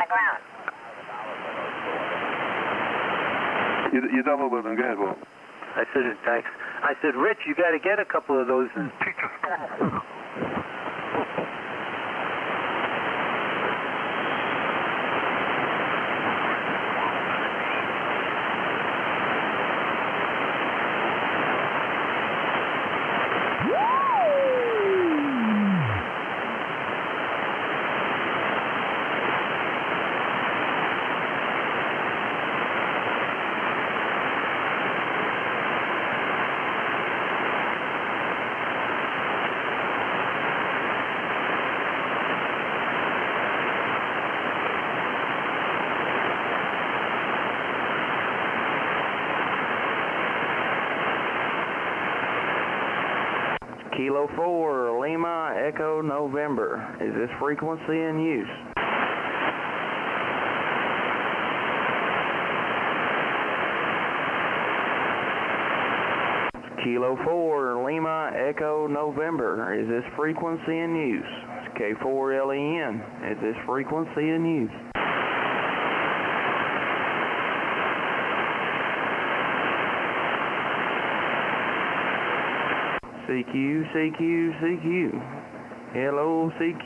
ground. You double with them. Go ahead, Will. I said, thanks. I said, Rich, you got to get a couple of those. And Kilo 4, Lima, Echo, November. Is this frequency in use? Kilo 4, Lima, Echo, November. Is this frequency in use? K4LEN. Is this frequency in use? CQ, CQ, CQ. Hello, CQ.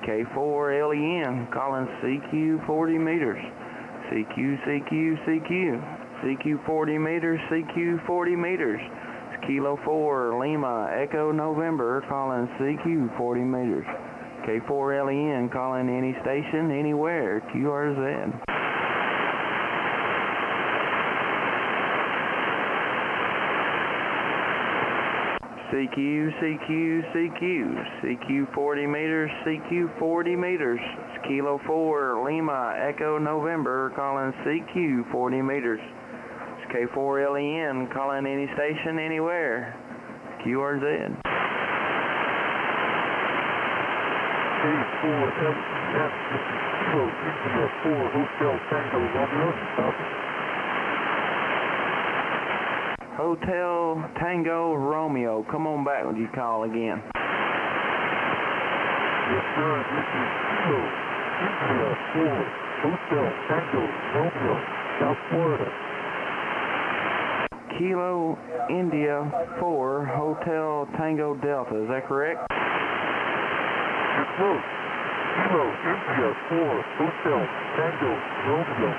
K4LEN calling CQ 40 meters. CQ, CQ, CQ. CQ 40 meters, CQ 40 meters. It's Kilo 4, Lima, Echo, November calling CQ 40 meters. K4LEN calling any station, anywhere, QRZ. CQ, CQ, CQ, CQ 40 meters, CQ 40 meters. It's Kilo 4, Lima, Echo, November, calling CQ 40 meters. It's K4LEN, calling any station, anywhere, QRZ. K4LEN, Kilo India 4, Hotel Tango Romeo, Hotel Tango Romeo. Come on back when you call again. Yes, sir. This is Kilo India 4, Hotel Tango Romeo, South Florida. Kilo India 4, Hotel Tango Delta. Is that correct? You're close. Kilo India 4, Hotel Tango Romeo.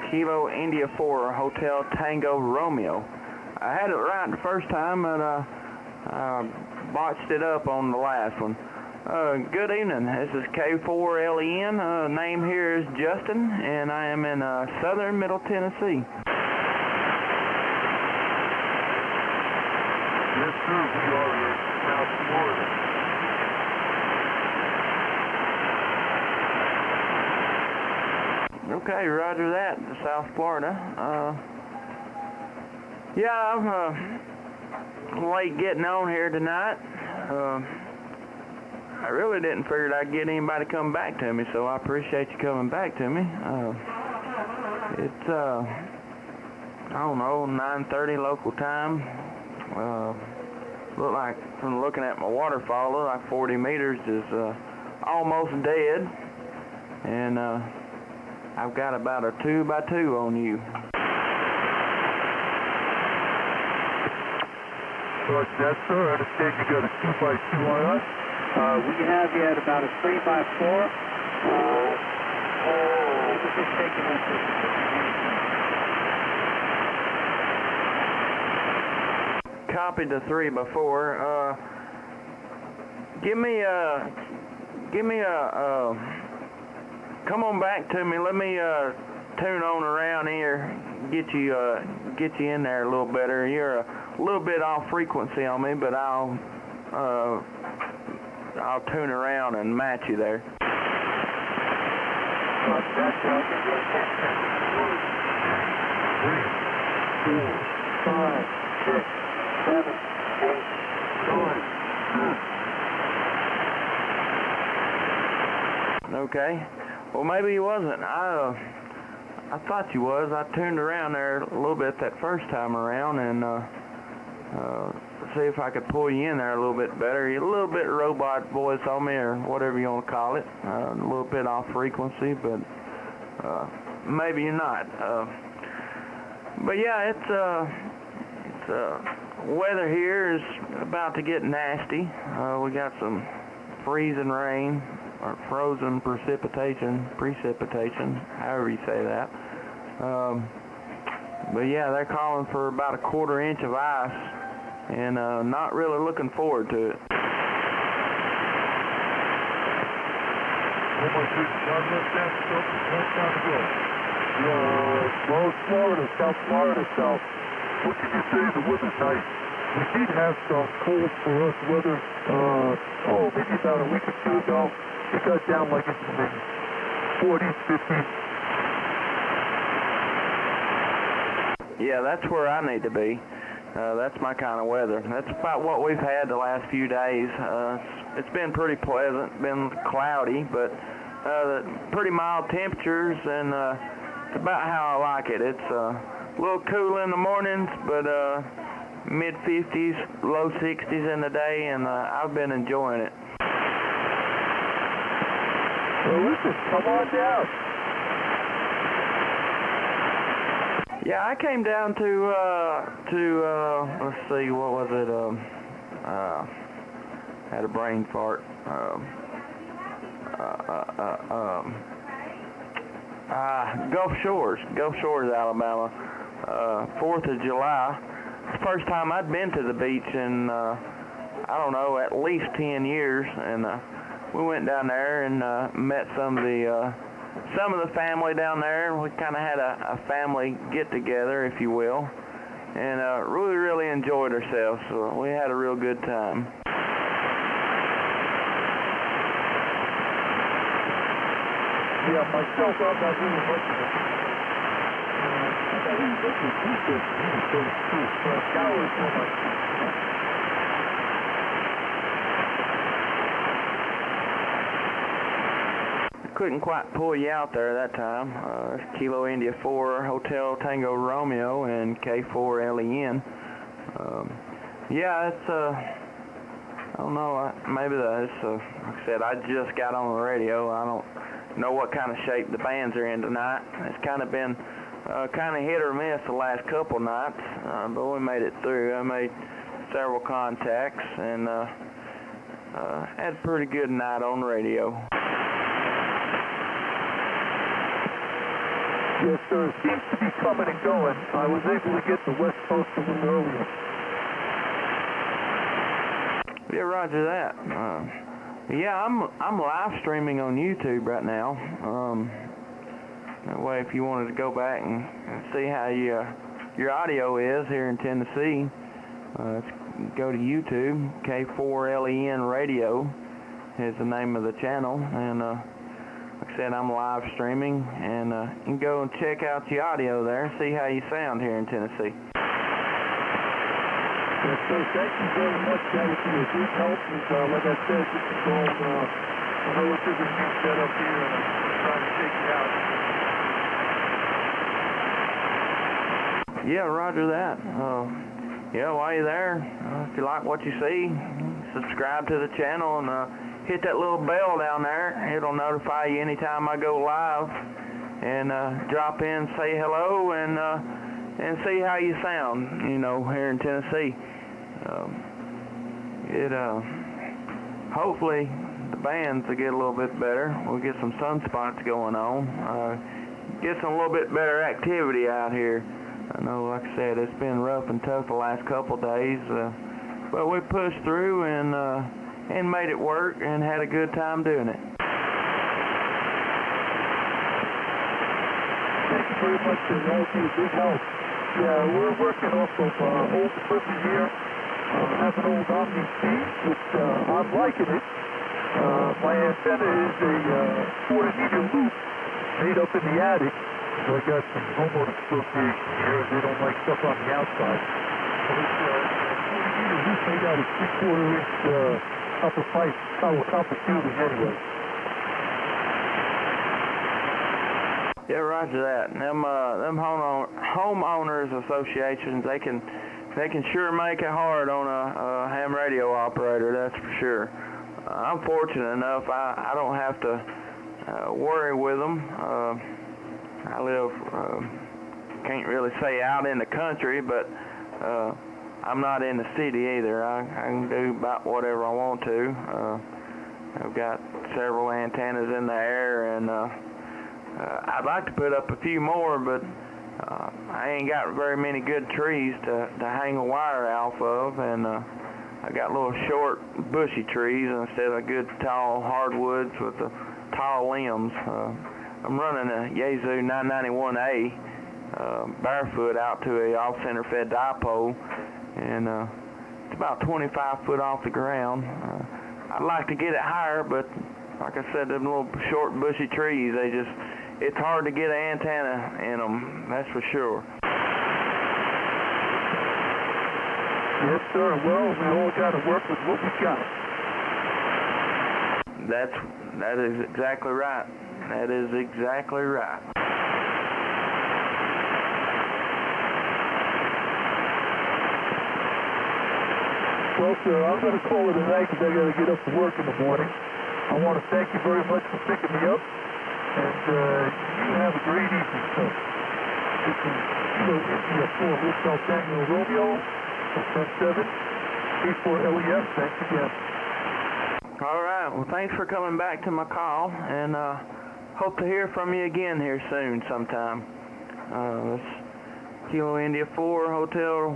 Kilo India 4, Hotel Tango Romeo. I had it right the first time, but I botched it up on the last one. Good evening. This is K4LEN. Name here is Justin, and I am in southern Middle Tennessee. Yes, sir. We are in South Florida. Okay, roger that, South Florida. Yeah, I'm late getting on here tonight. I really didn't figure I'd get anybody to come back to me, so I appreciate you coming back to me. It's, I don't know, 9:30 local time. Look like, from looking at my waterfall, look like 40 meters is almost dead. And, I've got about a 2x2 on you. Yes, sir. I understand you got a 2x2 on us. we have you at about a 3x4. Just taking Copied the 3x4. Give me a come on back to me. Let me tune on around here, get you in there a little better. You're a little bit off frequency on me, but I'll tune around and match you there. 3, 4, 5, 6, 7, 8, 9. Okay. Well, maybe he wasn't. I thought you was. I tuned around there a little bit that first time around, and see if I could pull you in there a little bit better. A little bit robot voice on me, or whatever you want to call it. A little bit off frequency, but maybe you're not. But yeah, it's weather here is about to get nasty. We got some freezing rain, or frozen precipitation, however you say that. But yeah, they're calling for about a 1/4 inch of ice, and not really looking forward to it. Well, Florida, South Florida, South. What did you say? The weather's nice. We did have some cold for us weather, maybe about a week or two ago. It got down like it's in the 40s, 50s. Yeah, that's where I need to be. That's my kind of weather. That's about what we've had the last few days. It's been pretty pleasant, been cloudy, but pretty mild temperatures, and it's about how I like it. It's a little cool in the mornings, but mid-50s, low 60s in the day, and I've been enjoying it. Well, listen, come on down. Yeah, I came down to let's see, what was it? Had a brain fart. Gulf Shores, Alabama. 4th of July. It's the first time I'd been to the beach in I don't know, at least 10 years, and we went down there and met some of the family down there. We kind of had a family get-together, if you will, and really enjoyed ourselves. So we had a real good time. Yeah, myself, I'm not really much of it. I'm not really much of it. Showers so much. Couldn't quite pull you out there that time. Kilo India 4 Hotel Tango Romeo and K4 LEN. Yeah, it's I don't know, maybe that's like I said, I just got on the radio. I don't know what kind of shape the bands are in tonight. It's kind of been kind of hit or miss the last couple nights, but we made it through. I made several contacts and had a pretty good night on the radio. Yes, sir. It seems to be coming and going. I was able to get the West Coast a little earlier. Yeah, roger that. Yeah, I'm live streaming on YouTube right now. That way, if you wanted to go back and see how your audio is here in Tennessee, go to YouTube. K4LEN Radio is the name of the channel, and like I said, I'm live streaming, and you can go and check out the audio there, see how you sound here in Tennessee. Yes, sir. Thank you very much, guys, for your good help. And like I said, this is all a relatively new setup here, and I'm trying to shake it out. Yeah, roger that. Yeah, while you're there, if you like what you see, subscribe to the channel and hit that little bell down there. It'll notify you anytime I go live, and drop in, say hello, and see how you sound, you know, here in Tennessee. Hopefully the bands will get a little bit better. We'll get some sunspots going on. Get some a little bit better activity out here. I know, like I said, it's been rough and tough the last couple days, but we pushed through and made it work and had a good time doing it. Thank you very much for all of your good help. Yeah, we're working off of old equipment here. Have an old Omni Speed, which I'm liking it. My antenna is a 40-meter loop made up in the attic. So I got some homeowner association here. They don't like stuff on the outside. So it's a 40-meter loop made out of 3/4-inch copper pipe, copper tubing anyway. Yeah, roger that. Them homeowners associations, they can they can sure make it hard on a ham radio operator, that's for sure. I'm fortunate enough I don't have to worry with them. I live, can't really say out in the country, but I'm not in the city either. I can do about whatever I want to. I've got several antennas in the air, and I'd like to put up a few more, but I ain't got very many good trees to hang a wire off of, and I got little short bushy trees instead of good tall hardwoods with the tall limbs. I'm running a Yaesu 991A barefoot out to a off-center fed dipole, and it's about 25 foot off the ground. I'd like to get it higher, but like I said, them little short bushy trees, it's hard to get an antenna in them, that's for sure. Yes, sir. Well, we all got to work with what we got. That is exactly right. That is exactly right. Well, sir, I'm going to call it a night because I got to get up to work in the morning. I want to thank you very much for picking me up, and you have a great evening, sir. This is Kilo India 4 Hotel Daniel Romeo, 7, 34 LEF. Thanks again. All right. Well, thanks for coming back to my call, and hope to hear from you again here soon sometime. This Kilo India 4 Hotel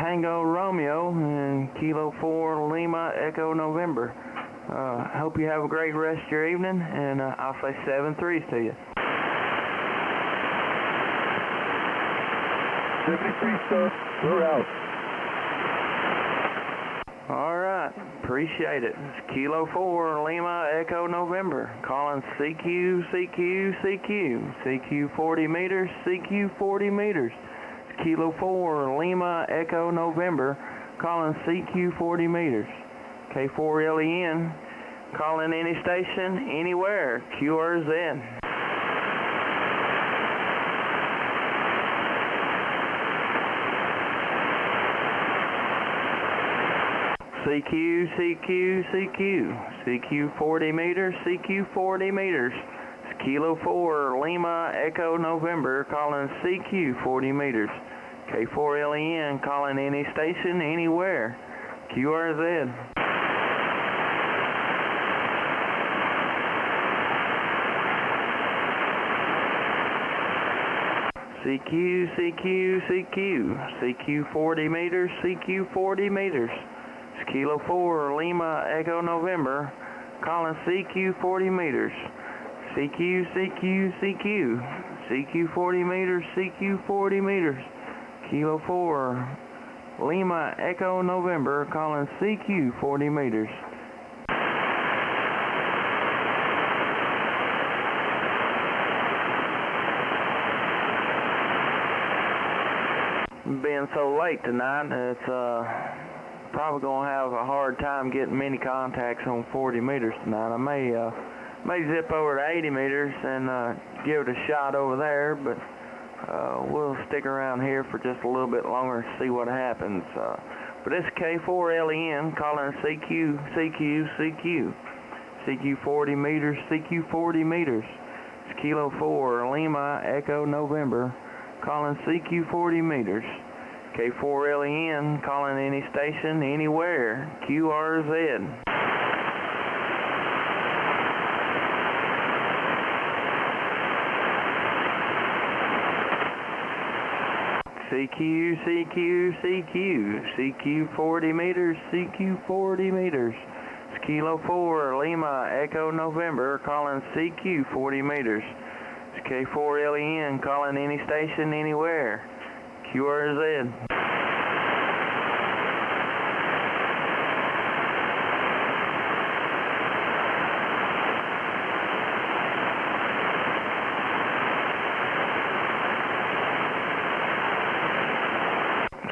Tango Romeo and Kilo 4 Lima Echo November. Hope you have a great rest of your evening, and I'll say 7-3s to you. 73, sir. We're out. All right. Appreciate it. It's Kilo 4 Lima Echo November. Calling CQ, CQ, CQ. CQ 40 meters, CQ 40 meters. It's Kilo 4 Lima Echo November. Calling CQ 40 meters. K4LEN. Calling any station, anywhere. QRZ. CQ, CQ, CQ. CQ 40 meters, CQ 40 meters. It's Kilo 4 Lima Echo November, calling CQ 40 meters. K4LEN, calling any station, anywhere. QRZ. CQ, CQ, CQ. CQ 40 meters, CQ 40 meters. It's Kilo 4 Lima Echo November, calling CQ 40 meters. CQ, CQ, CQ. CQ 40 meters, CQ 40 meters. Kilo 4 Lima Echo November, calling CQ 40 meters. Being so late tonight, it's probably gonna have a hard time getting many contacts on 40 meters tonight. I may zip over to 80 meters and give it a shot over there, but we'll stick around here for just a little bit longer and see what happens. But it's K4LEN calling CQ, CQ, CQ. CQ 40 meters, CQ 40 meters. It's Kilo 4 Lima Echo November, calling CQ 40 meters. K4LEN, calling any station, anywhere. QRZ. CQ, CQ, CQ. CQ 40 meters, CQ 40 meters. It's Kilo 4 Lima Echo November, calling CQ 40 meters. It's K4LEN, calling any station, anywhere. QRZ.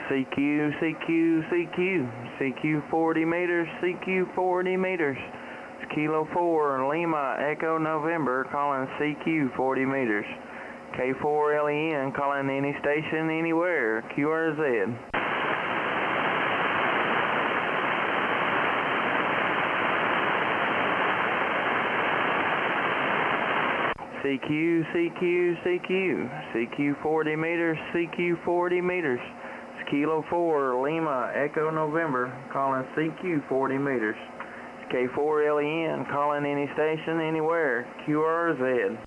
CQ, CQ, CQ. CQ 40 meters, CQ 40 meters. It's Kilo 4 Lima Echo November, calling CQ 40 meters. K4LEN, calling any station, anywhere. QRZ. CQ, CQ, CQ. CQ 40 meters, CQ 40 meters. It's Kilo 4, Lima, Echo November, calling CQ 40 meters. It's K4LEN, calling any station, anywhere, QRZ.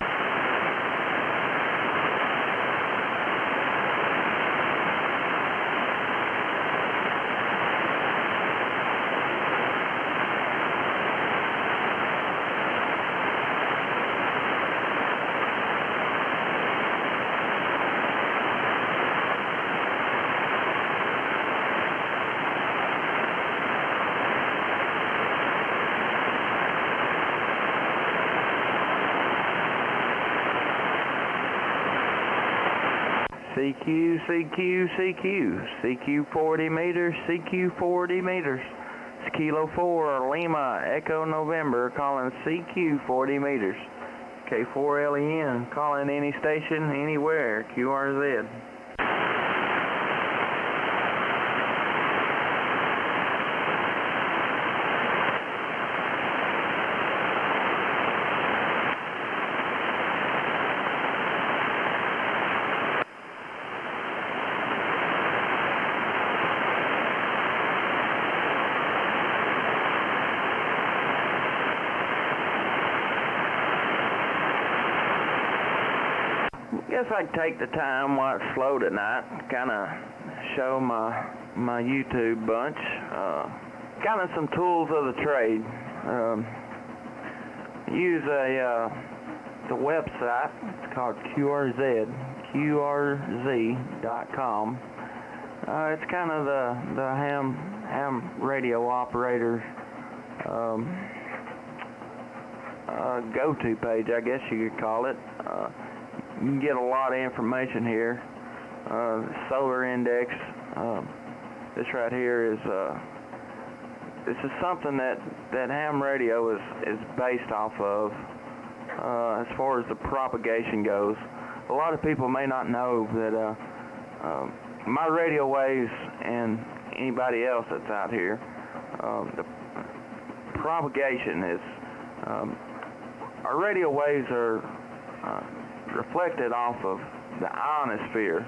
CQ, CQ, CQ. CQ 40 meters, CQ 40 meters. It's Kilo 4, Lima, Echo November, calling CQ 40 meters. K4LEN, calling any station, anywhere, QRZ. Guess I'd take the time while it's slow tonight, kind of show my YouTube bunch, kind of some tools of the trade. Use the website. It's called QRZ.com. It's kind of the ham radio operator go-to page, I guess you could call it. You can get a lot of information here. Solar index. This right here is this is something that ham radio is based off of as far as the propagation goes. A lot of people may not know that my radio waves and anybody else that's out here, the propagation is our radio waves are reflected off of the ionosphere.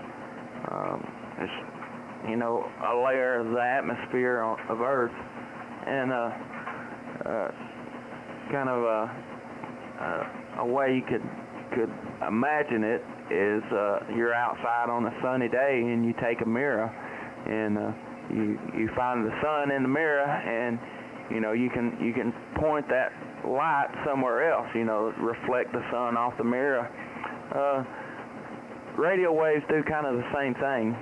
It's, you know, a layer of the atmosphere of Earth, and kind of a way you could imagine it is you're outside on a sunny day and you take a mirror and you find the sun in the mirror, and you know you can point that light somewhere else, you know, reflect the sun off the mirror. Radio waves do kind of the same thing.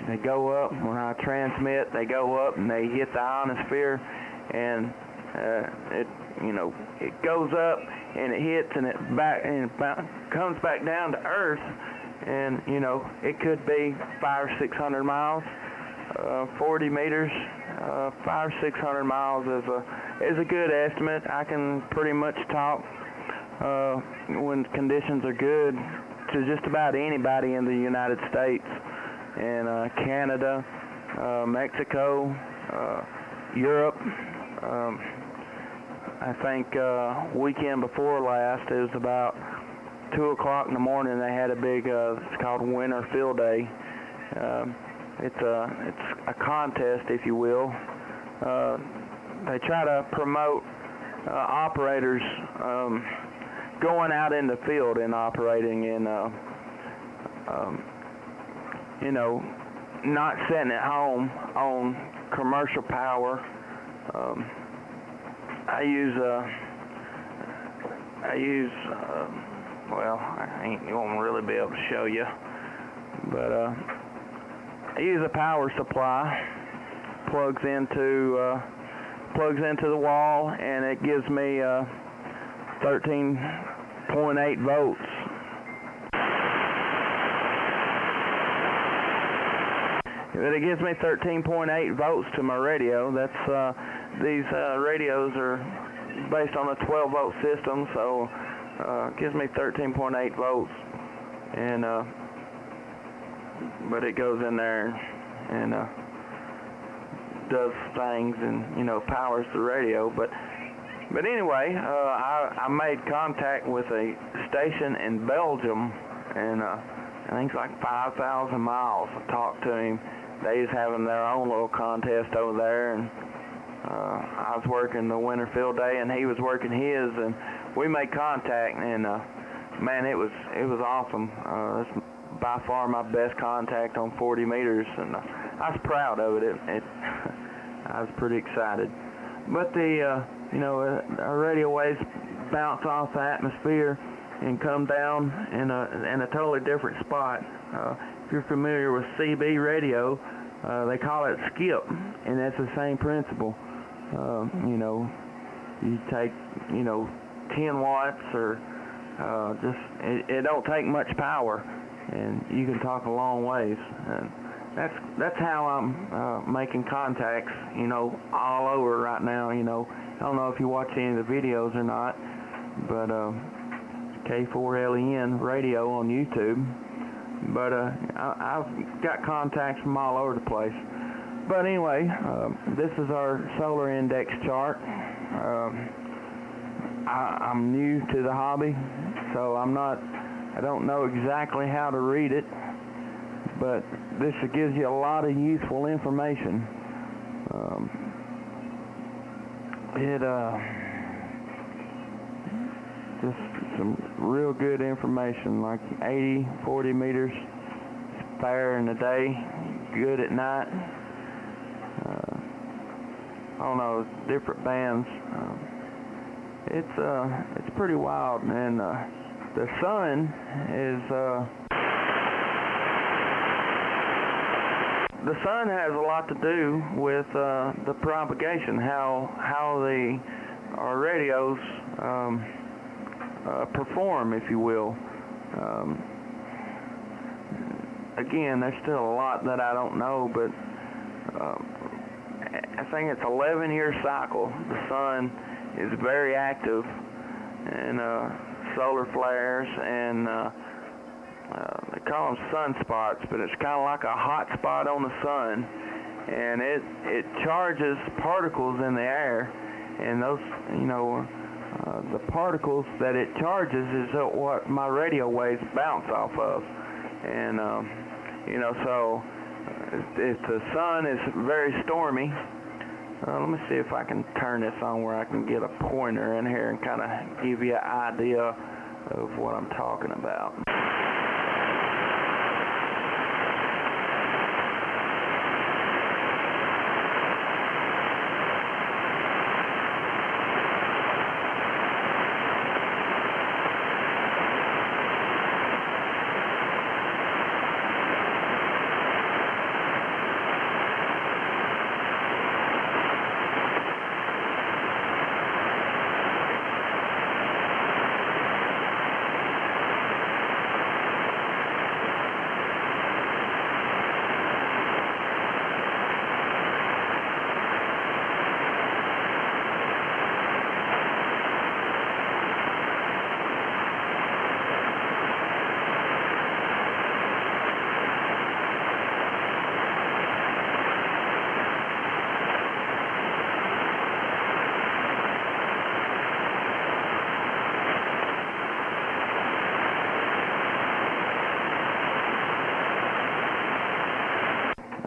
They go up when I transmit. They go up and they hit the ionosphere, and it goes up and it hits and it comes back down to Earth, and you know it could be 500 or 600 miles, 40 meters. 500 or 600 miles is a good estimate. I can pretty much talk when conditions are good to just about anybody in the United States and Canada, Mexico, Europe. I think weekend before last, it was about 2 o'clock in the morning. They had a big, it's called Winter Field Day. It's a contest, if you will. They try to promote operators going out in the field and operating and you know, not sitting at home on commercial power. I use well, I won't really be able to show you, but I use a power supply, plugs into the wall, and it gives me 13.8 volts. But it gives me 13.8 volts to my radio. That's these radios are based on a 12-volt system, so it gives me 13.8 volts, and but it goes in there and does things and, you know, powers the radio. But But anyway, I made contact with a station in Belgium, and I think it's like 5,000 miles. I talked to him. They was having their own little contest over there, and I was working the winter field day, and he was working his, and we made contact, and man, it was awesome. It's by far my best contact on 40 meters, and I was proud of it. I was pretty excited. But our radio waves bounce off the atmosphere and come down in a totally different spot. If you're familiar with CB radio, they call it skip, and that's the same principle. You take 10 watts or it don't take much power, and you can talk a long ways. And that's how I'm making contacts, all over right now. I don't know if you watch any of the videos or not, but K4LEN radio on YouTube. But I've got contacts from all over the place. But anyway, this is our solar index chart. I'm new to the hobby, so I don't know exactly how to read it, but this gives you a lot of useful information. Just some real good information, like 80, 40 meters, fair in the day, good at night. I don't know, different bands. It's pretty wild, and the sun has a lot to do with the propagation, how our radios perform, if you will. Again, there's still a lot that I don't know, but I think it's 11-year cycle. The sun is very active, and solar flares, and they call them sunspots, but it's kind of like a hot spot on the sun, and it charges particles in the air, and those, the particles that it charges is what my radio waves bounce off of, and so if the sun is very stormy, let me see if I can turn this on where I can get a pointer in here and kind of give you an idea of what I'm talking about.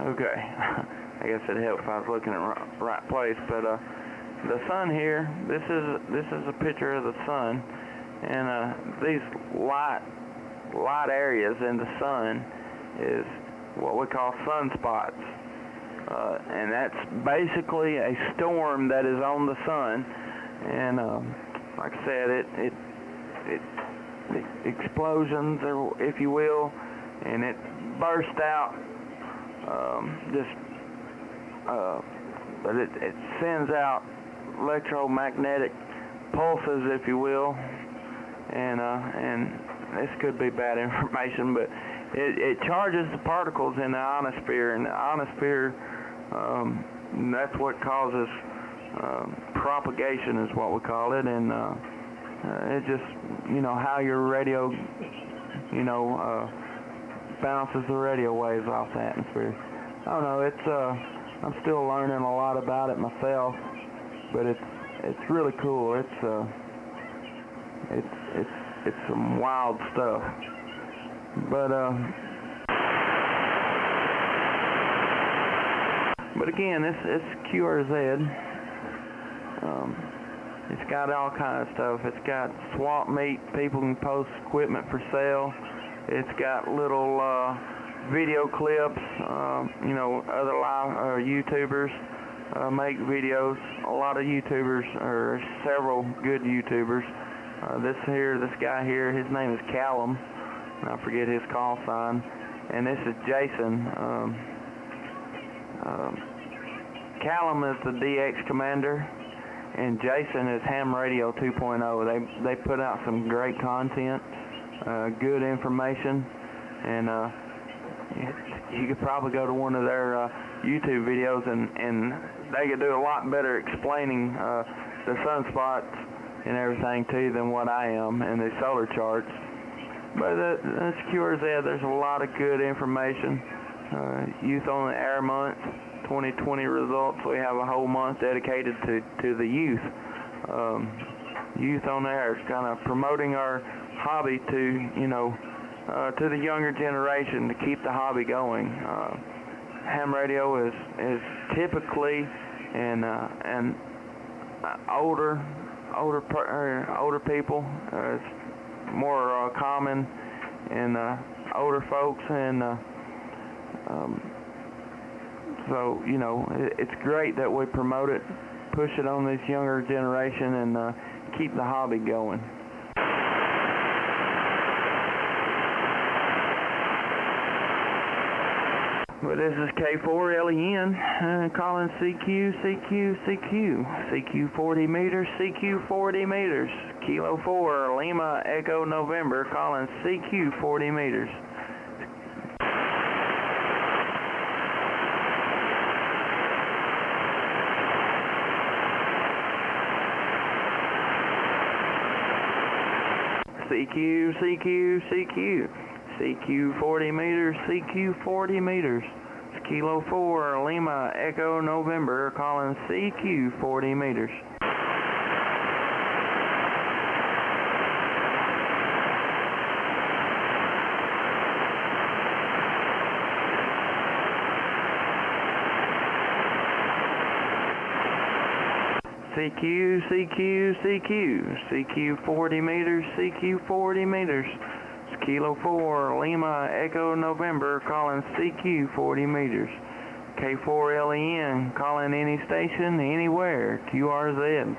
Okay, I guess it helped if I was looking in the right place, but the sun here, this is a picture of the sun, and these light areas in the sun is what we call sunspots, and that's basically a storm that is on the sun, and like I said, it explosions, or if you will, and it bursts out. But it sends out electromagnetic pulses, if you will, and this could be bad information, but it charges the particles in the ionosphere, and the ionosphere, that's what causes propagation, is what we call it, and it just, how your radio, bounces the radio waves off the atmosphere. I don't know, I'm still learning a lot about it myself, but it's really cool. It's some wild stuff. But again, it's QRZ. It's got all kinds of stuff. It's got swap meet. People can post equipment for sale. It's got little video clips. Other live YouTubers make videos. A lot of YouTubers, or several good YouTubers. This guy here, his name is Callum. I forget his call sign. And this is Jason. Callum is the DX Commander, and Jason is Ham Radio 2.0. They put out some great content, good information, and you could probably go to one of their YouTube videos, and they could do a lot better explaining the sunspots and everything to you than what I am, and the solar charts. But that's QRZ. There's a lot of good information. Youth on the Air Month 2020 results. We have a whole month dedicated to the youth. Youth on the Air is kind of promoting our hobby to the younger generation, to keep the hobby going. Ham radio is typically and older people. It's more common in older folks, and so it's great that we promote it, push it on this younger generation, and keep the hobby going. But this is K4LEN calling CQ 40 meters, CQ 40 meters, Kilo 4 Lima Echo November calling CQ 40 meters. CQ 40 meters, CQ 40 meters. It's Kilo 4 Lima Echo November calling CQ 40 meters. CQ 40 meters, CQ 40 meters. It's Kilo 4 Lima Echo November calling CQ 40 meters. K4LEN calling any station, anywhere, QRZ.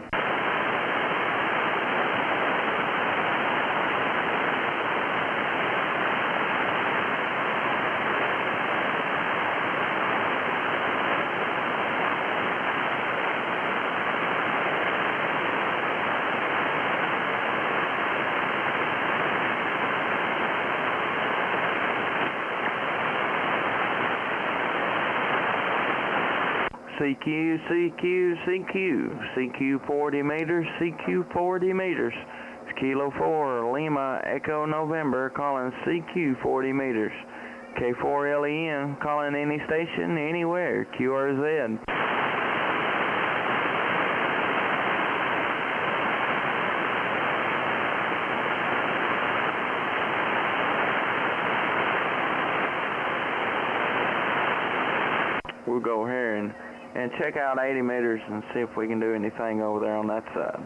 CQ 40 meters, CQ 40 meters. It's Kilo 4 Lima Echo November calling CQ 40 meters. K4LEN calling any station, anywhere, QRZ. We'll go here and check out 80 meters and see if we can do anything over there on that side.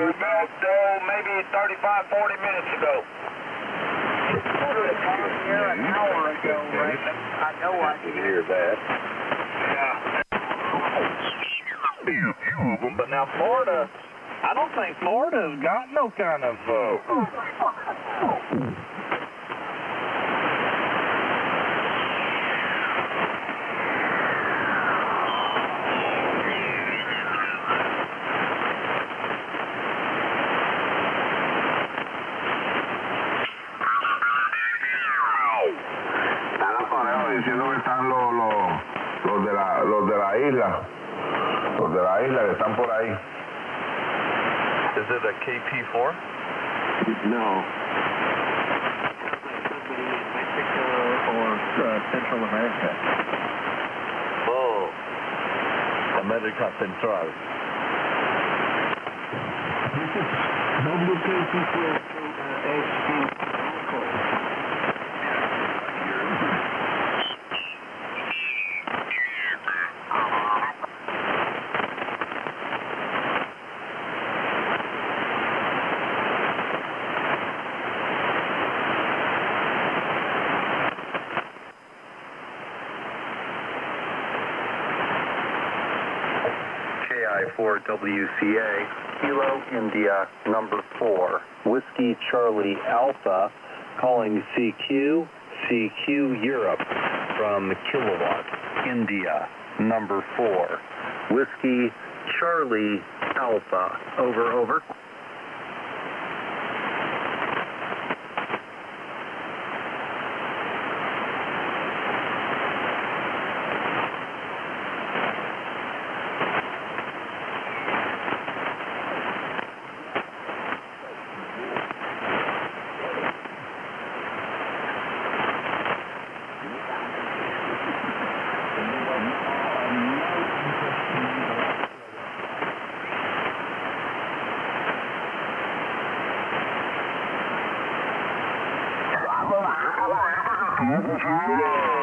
About maybe 35, 40 minutes ago. An hour ago, Raymond. I know I can hear that. Yeah. But now Florida, I don't think Florida's got no kind of diciendo que están los de la isla. Los de la isla que están por ahí. Is it a KP4? No. Mexico or Central America. Oh, America Central. This is WKP4 HD. KI4WCA, Kilo India number 4, Whiskey Charlie Alpha, calling CQ, CQ Europe from Kilowatt, India number 4, Whiskey Charlie Alpha, over, over.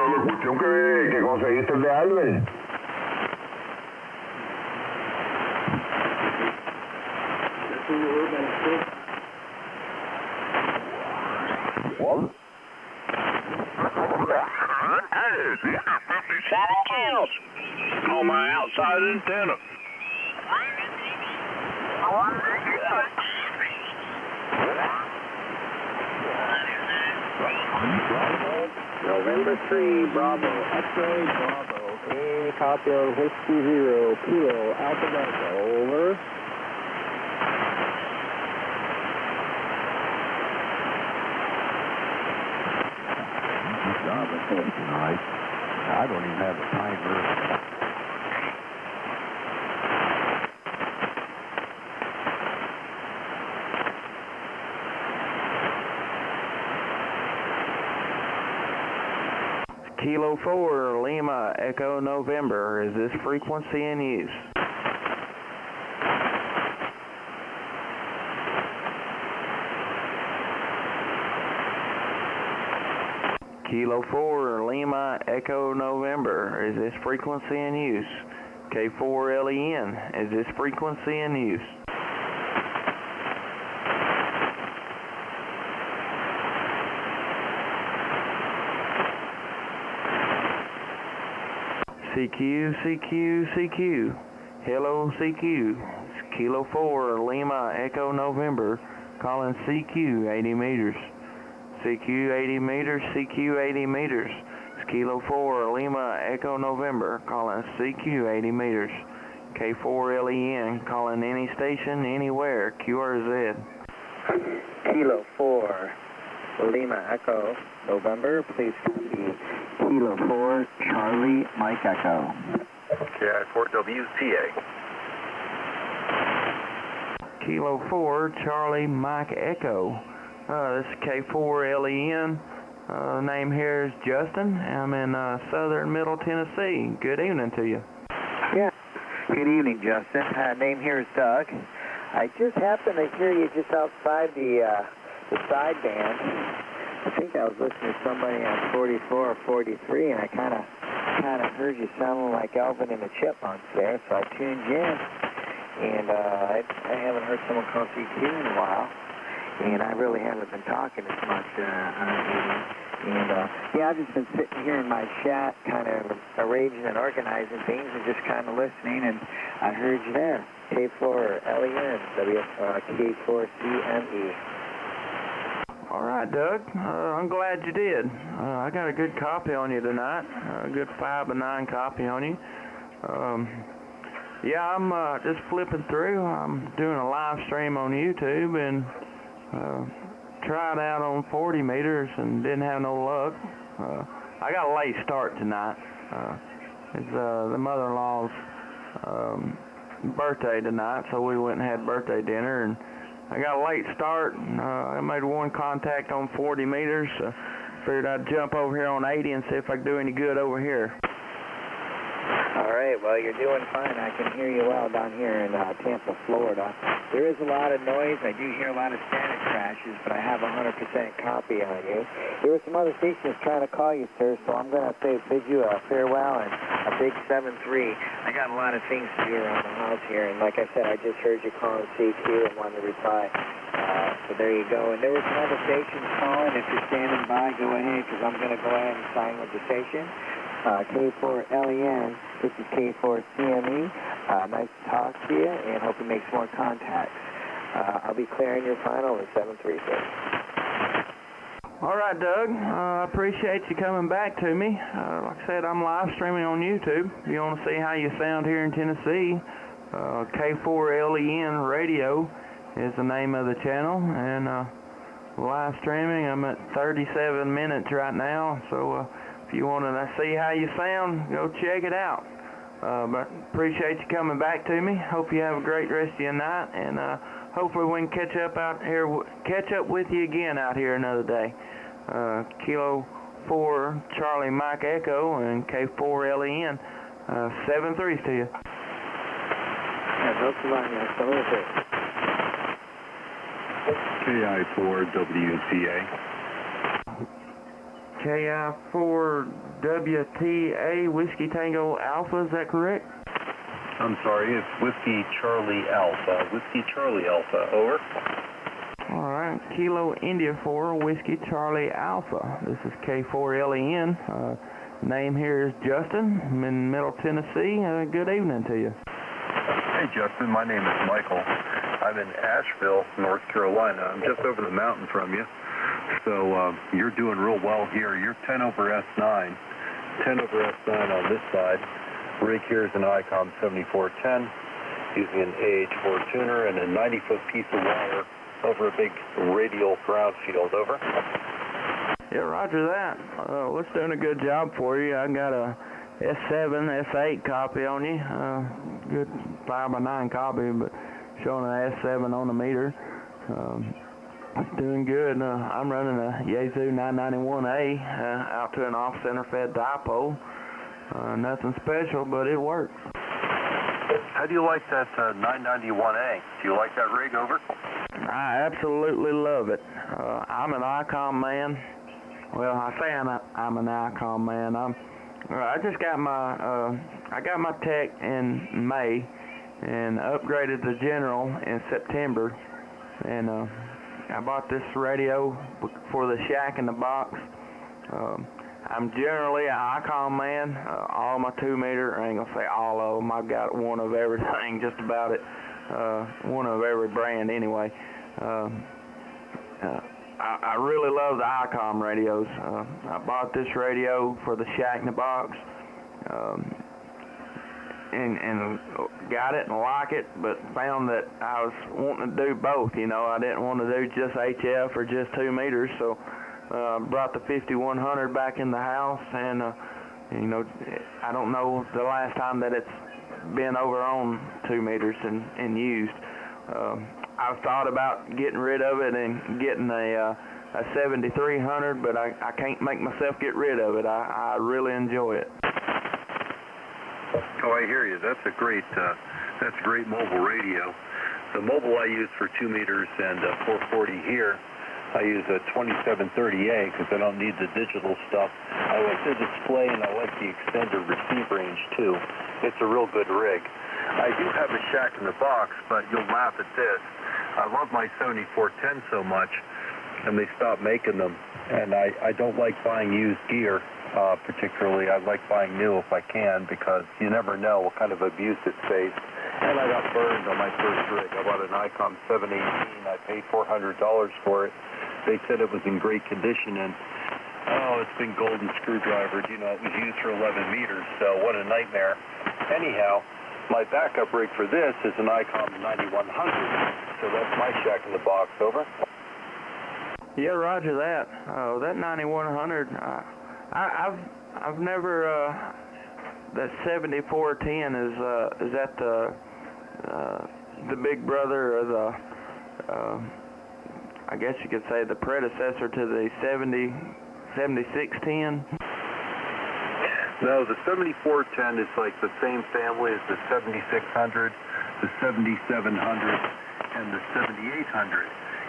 La cuestión que conseguiste de Albert. What? 57 channels on my outside antenna. November 3, Bravo, X-ray, Bravo. Any copy on Whiskey 0, Kilo, Alpha Delta, over. Good job, I think. Nice. I don't even have a timer. Kilo 4, Lima, Echo November. Is this frequency in use? Kilo 4, Lima, Echo November. Is this frequency in use? K4LEN. Is this frequency in use? CQ, CQ, CQ. Hello, CQ. It's Kilo 4, Lima, Echo November. Calling CQ, 80 meters. CQ 80 meters, CQ 80 meters. It's Kilo 4, Lima, Echo November. Calling CQ 80 meters. K4LEN. Calling any station, anywhere. QRZ. Kilo 4, Lima, Echo, November. Please copy. Kilo 4, Charlie, Mike Echo. KI4WCA. Kilo 4, Charlie, Mike Echo. This is K4LEN. Name here is Justin. I'm in southern Middle Tennessee. Good evening to you. Yeah. Good evening, Justin. Name here is Doug. I just happened to hear you just outside the sideband. I think I was listening to somebody on 44 or 43, and I kind of heard you sounding like Alvin and the Chipmunks there, so I tuned you in. And I haven't heard someone call CQ in a while, and I really haven't been talking as much And yeah, I've just been sitting here in my shack, kind of arranging and organizing things and just kind of listening, and I heard you there. K4LEN, K4CME. All right, Doug. I'm glad you did. I got a good copy on you tonight, a good 5x9 copy on you. Yeah, I'm just flipping through. I'm doing a live stream on YouTube and tried out on 40 meters and didn't have no luck. I got a late start tonight. It's the mother-in-law's birthday tonight, so we went and had birthday dinner, and I got a late start. I made one contact on 40 meters. Figured I'd jump over here on 80 and see if I could do any good over here. All right, well, you're doing fine. I can hear you well down here in Tampa, Florida. There is a lot of noise. I do hear a lot of static crashes, but I have a 100% copy on you. There were some other stations trying to call you, sir, so I'm going to bid you a farewell and a big 7-3. I got a lot of things to do around the house here, and like I said, I just heard you calling CQ and wanted to reply. So there you go. And there were some other stations calling. If you're standing by, go ahead, because I'm going to go ahead and sign with the station. K4LEN, this is K4CME. Nice to talk to you, and hope you make some more contacts. I'll be clearing your final at 7-3, sir. All right, Doug. I appreciate you coming back to me. Like I said, I'm live streaming on YouTube. If you want to see how you sound here in Tennessee, K4LEN Radio is the name of the channel, and live streaming. I'm at 37 minutes right now, so if you want to see how you sound, go check it out. But appreciate you coming back to me. Hope you have a great rest of your night, and hopefully we can catch up with you again out here another day. Kilo 4 Charlie Mike Echo and K4LEN. 7-3 to you. KI4WTA. KI4WTA, Whiskey Tango Alpha, is that correct? I'm sorry, it's Whiskey Charlie Alpha. Whiskey Charlie Alpha, over. All right, Kilo India 4, Whiskey Charlie Alpha. This is K4LEN. Name here is Justin. I'm in Middle Tennessee. Good evening to you. Hey, Justin, my name is Michael. I'm in Asheville, North Carolina. I'm just over the mountain from you. So you're doing real well here. You're 10 over S9. 10 over S9 on this side. Rig here is an ICOM 7410 using an AH4 tuner and a 90-foot piece of wire over a big radial ground field. Over. Yeah, roger that. It's doing a good job for you. I got a S7, S8 copy on you. Good 5x9 copy, but showing an S7 on the meter. It's doing good. I'm running a Yaesu 991A out to an off-center fed dipole. Nothing special, but it works. How do you like that 991A? Do you like that rig, over? I absolutely love it. I'm an ICOM man. Well, I say I'm an ICOM man. I just got my tech in May and upgraded to General in September, and I bought this radio for the shack in the box. I'm generally an ICOM man. All my 2-meter, I ain't gonna say all of them. I've got one of everything, just about it. One of every brand anyway. I really love the ICOM radios. I bought this radio for the shack in the box, and got it and like it, but found that I was wanting to do both. You know, I didn't want to do just HF or just 2 meters, so brought the 5100 back in the house, and you know, I don't know the last time that it's been over on 2 meters and used. I've thought about getting rid of it and getting a a 7300, but I can't make myself get rid of it. I really enjoy it. Oh, I hear you. That's a great mobile radio. The mobile I use for 2 meters and 440 here, I use a 2730A because I don't need the digital stuff. I like the display and I like the extended receive range too. It's a real good rig. I do have a Shack in the Box, but you'll laugh at this. I love my Sony 410 so much, and they stopped making them. And I don't like buying used gear, particularly. I like buying new if I can, because you never know what kind of abuse it faced. And I got burned on my first rig. I bought an ICOM 718. I paid $400 for it. They said it was in great condition, and it's been golden screwdrivered. You know, it was used for 11 meters, so what a nightmare. Anyhow, my backup rig for this is an ICOM 9100, so that's my Shack in the Box. Over. Yeah, roger that. That 9100, I've never, that 7410 is that the big brother of the, I guess you could say the predecessor to the 7610? No, the 7410 is like the same family as the 7600, the 7700, and the 7800.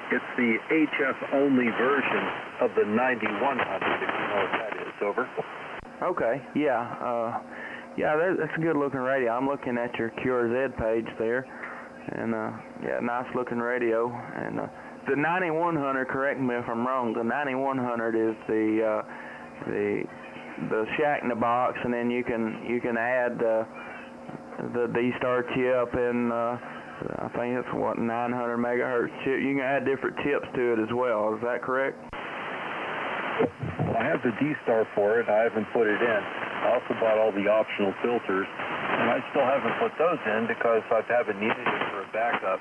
It's the HF-only version of the 9100, if you know what that is. Over. Okay, yeah. That's a good-looking radio. I'm looking at your QRZ page there, and yeah, nice-looking radio. And the 9100, correct me if I'm wrong, the 9100 is the Shack in the Box, and then you can add the D-Star chip and I think it's 900 megahertz chip. You can add different chips to it as well. Is that correct? I have the D-Star for it. I haven't put it in. I also bought all the optional filters, and I still haven't put those in because I haven't needed it for a backup.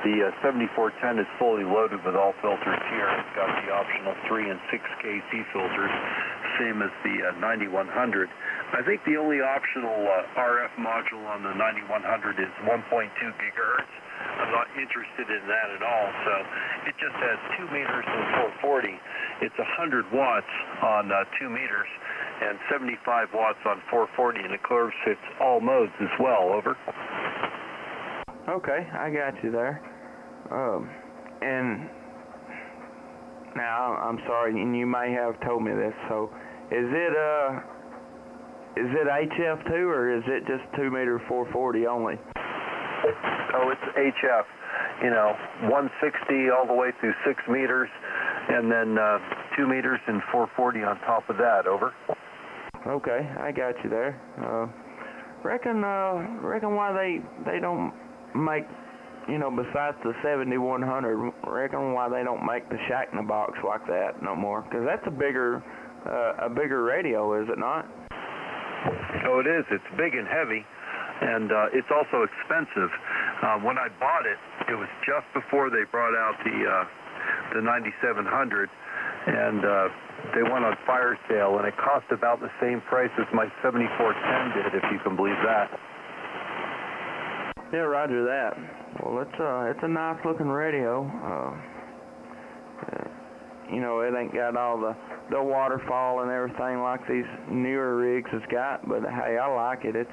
The 7410 is fully loaded with all filters here. It's got the optional 3 and 6 KC filters, same as the 9100. I think the only optional RF module on the 9100 is 1.2 gigahertz. I'm not interested in that at all. So it just has 2 meters and 440. It's 100 watts on 2 meters and 75 watts on 440, and it covers fits all modes as well. Over. Okay, I got you there. And now I'm sorry, and you may have told me this. So, is it HF2 or is it just 2 meter 440 only? Oh, it's HF. You know, 160 all the way through 6 meters, and then 2 meters and 440 on top of that. Over. Okay, I got you there. Reckon why they don't make, you know, besides the 7100, reckon why they don't make the Shack in the Box like that no more? Because that's a bigger radio, is it not? Oh, it is. It's big and heavy, and it's also expensive. When I bought it, it was just before they brought out the 9700, and they went on fire sale, and it cost about the same price as my 7410 did, if you can believe that. Yeah, roger that. Well, it's a nice looking radio. You know, it ain't got all the waterfall and everything like these newer rigs has got, but hey, I like it. It's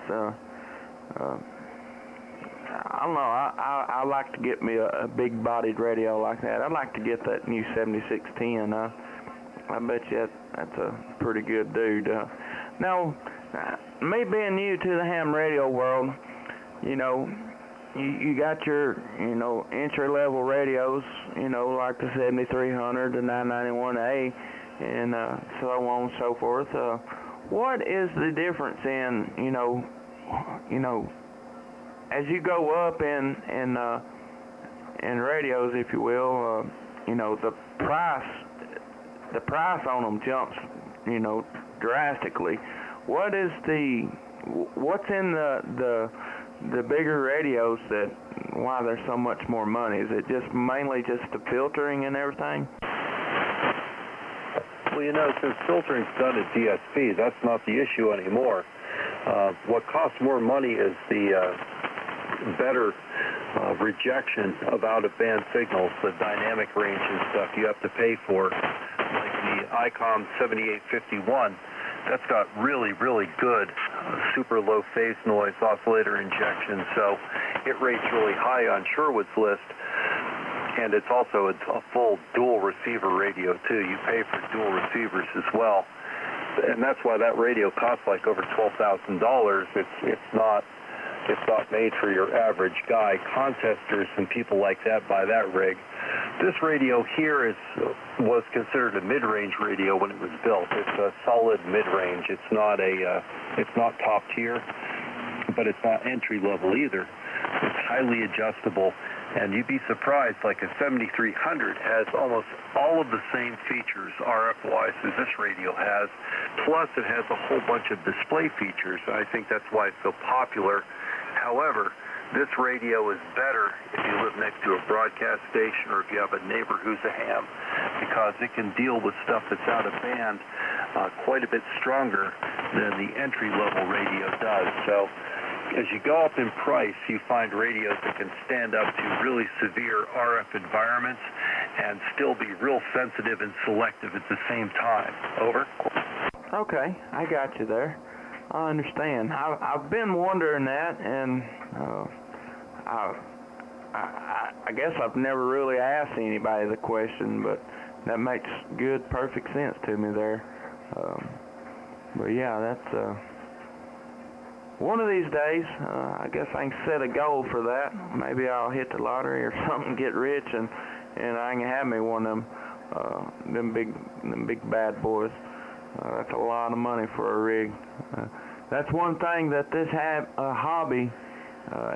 I don't know. I like to get me a big bodied radio like that. I'd like to get that new 7610. I bet you that's a pretty good dude. Now, me being new to the ham radio world, you know, you got your, you know, entry-level radios, you know, like the 7300, the 991A, and so on and so forth. What is the difference in, you know, as you go up in radios, if you will, you know, the price on them jumps, you know, drastically. What's in the bigger radios that why there's so much more money? Is it just mainly just the filtering and everything? Well, you know, since filtering's done at DSP, that's not the issue anymore. What costs more money is the better rejection of out-of-band signals, the dynamic range and stuff you have to pay for, like the ICOM 7851. That's got really, really good super low phase noise oscillator injection, so it rates really high on Sherwood's list. And it's also a full dual receiver radio too. You pay for dual receivers as well, and that's why that radio costs like over $12,000. It's not made for your average guy. Contesters and people like that buy that rig. This radio here was considered a mid-range radio when it was built. It's a solid mid-range. It's not top tier, but it's not entry level either. It's highly adjustable, and you'd be surprised, like a 7300 has almost all of the same features RF-wise as this radio has, plus it has a whole bunch of display features. I think that's why it's so popular. However, this radio is better if you live next to a broadcast station or if you have a neighbor who's a ham, because it can deal with stuff that's out of band quite a bit stronger than the entry-level radio does. So as you go up in price, you find radios that can stand up to really severe RF environments and still be real sensitive and selective at the same time. Over. Okay, I got you there. I understand. I've been wondering that, and I guess I've never really asked anybody the question, but that makes good, perfect sense to me there. But yeah, that's one of these days. I guess I can set a goal for that. Maybe I'll hit the lottery or something, get rich, and I can have me one of them big bad boys. That's a lot of money for a rig. That's one thing that this hobby,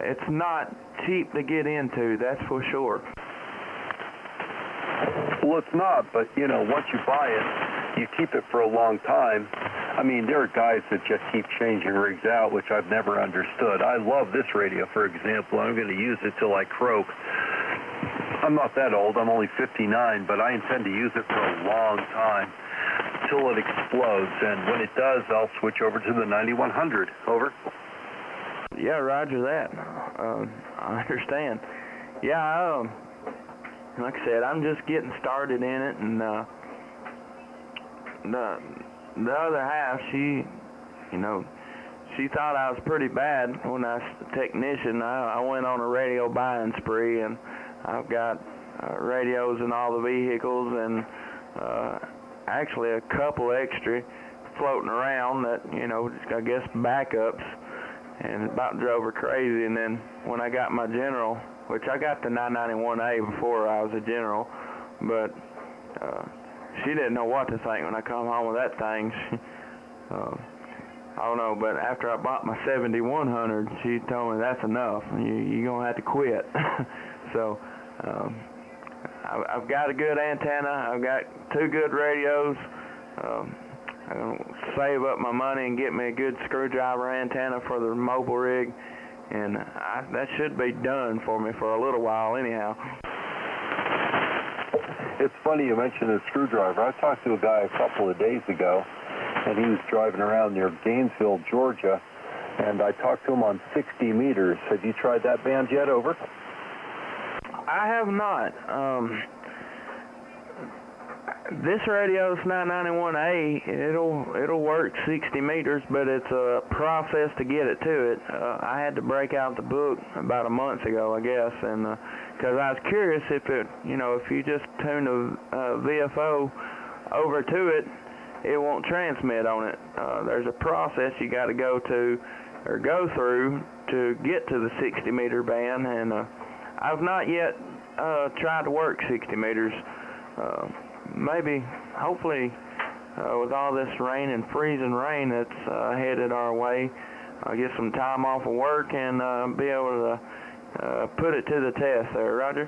it's not cheap to get into, that's for sure. Well, it's not, but, once you buy it, you keep it for a long time. I mean, there are guys that just keep changing rigs out, which I've never understood. I love this radio, for example. I'm going to use it till I croak. I'm not that old. I'm only 59, but I intend to use it for a long time, till it explodes, and when it does, I'll switch over to the 9100. Over. Yeah, roger that. I understand. Yeah, like I said, I'm just getting started in it, and the other half, she thought I was pretty bad when I was a technician. I went on a radio buying spree, and I've got radios in all the vehicles, and actually a couple extra floating around that, I guess backups, and about drove her crazy. And then when I got my General, which I got the 991A before I was a General, but she didn't know what to think when I come home with that thing. I don't know, but after I bought my 7100, she told me that's enough. You're going to have to quit. So I've got a good antenna. I've got two good radios. I'm going to save up my money and get me a good screwdriver antenna for the mobile rig, and that should be done for me for a little while anyhow. It's funny you mentioned a screwdriver. I talked to a guy a couple of days ago, and he was driving around near Gainesville, Georgia, and I talked to him on 60 meters. Have you tried that band yet? Over. I have not. This radio's 991A. It'll work 60 meters, but it's a process to get it to it. I had to break out the book about a month ago, I guess, and because I was curious if it, if you just tune the VFO over to it, it won't transmit on it. There's a process you got to go through to get to the 60 meter band, and I've not yet tried to work 60 meters. Maybe, hopefully, with all this rain and freezing rain that's headed our way, I'll get some time off of work and be able to put it to the test there, Roger.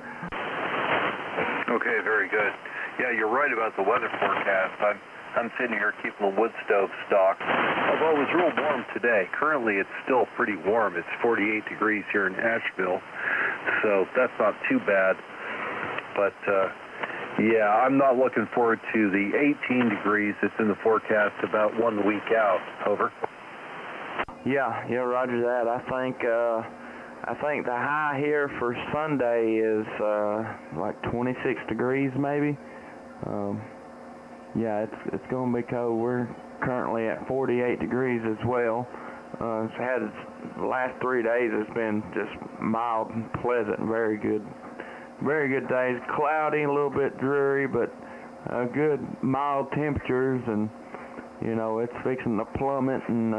Okay, very good. Yeah, you're right about the weather forecast. I'm sitting here keeping the wood stove stocked. Although it was real warm today. Currently, it's still pretty warm. It's 48 degrees here in Asheville, so that's not too bad. But yeah, I'm not looking forward to the 18 degrees that's in the forecast about 1 week out. Over. Yeah, roger that. I think I think the high here for Sunday is like 26 degrees maybe. Yeah, it's going to be cold. We're currently at 48 degrees as well. It's had the last 3 days has been just mild and pleasant, very good days. Cloudy, a little bit dreary, but good mild temperatures, and you know it's fixing to plummet, and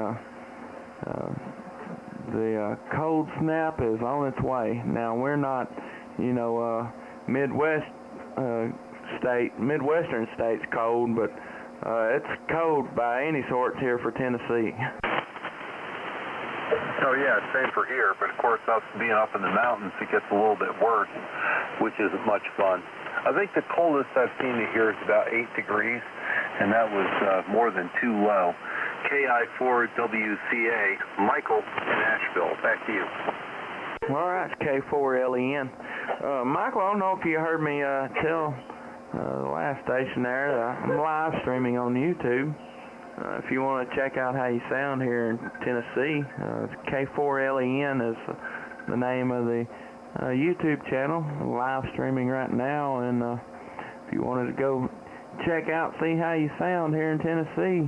the cold snap is on its way. Now we're not, you know, Midwestern states cold, but it's cold by any sorts here for Tennessee. Oh yeah, same for here, but of course us being up in the mountains, it gets a little bit worse, which isn't much fun. I think the coldest I've seen it here is about 8 degrees, and that was more than too low. KI4WCA, Michael in Asheville, back to you. All right, K4LEN. Michael, I don't know if you heard me tell the last station there that I'm live streaming on YouTube. If you want to check out how you sound here in Tennessee, K4LEN is the name of the YouTube channel. I'm live streaming right now, and if you wanted to go check out, see how you sound here in Tennessee,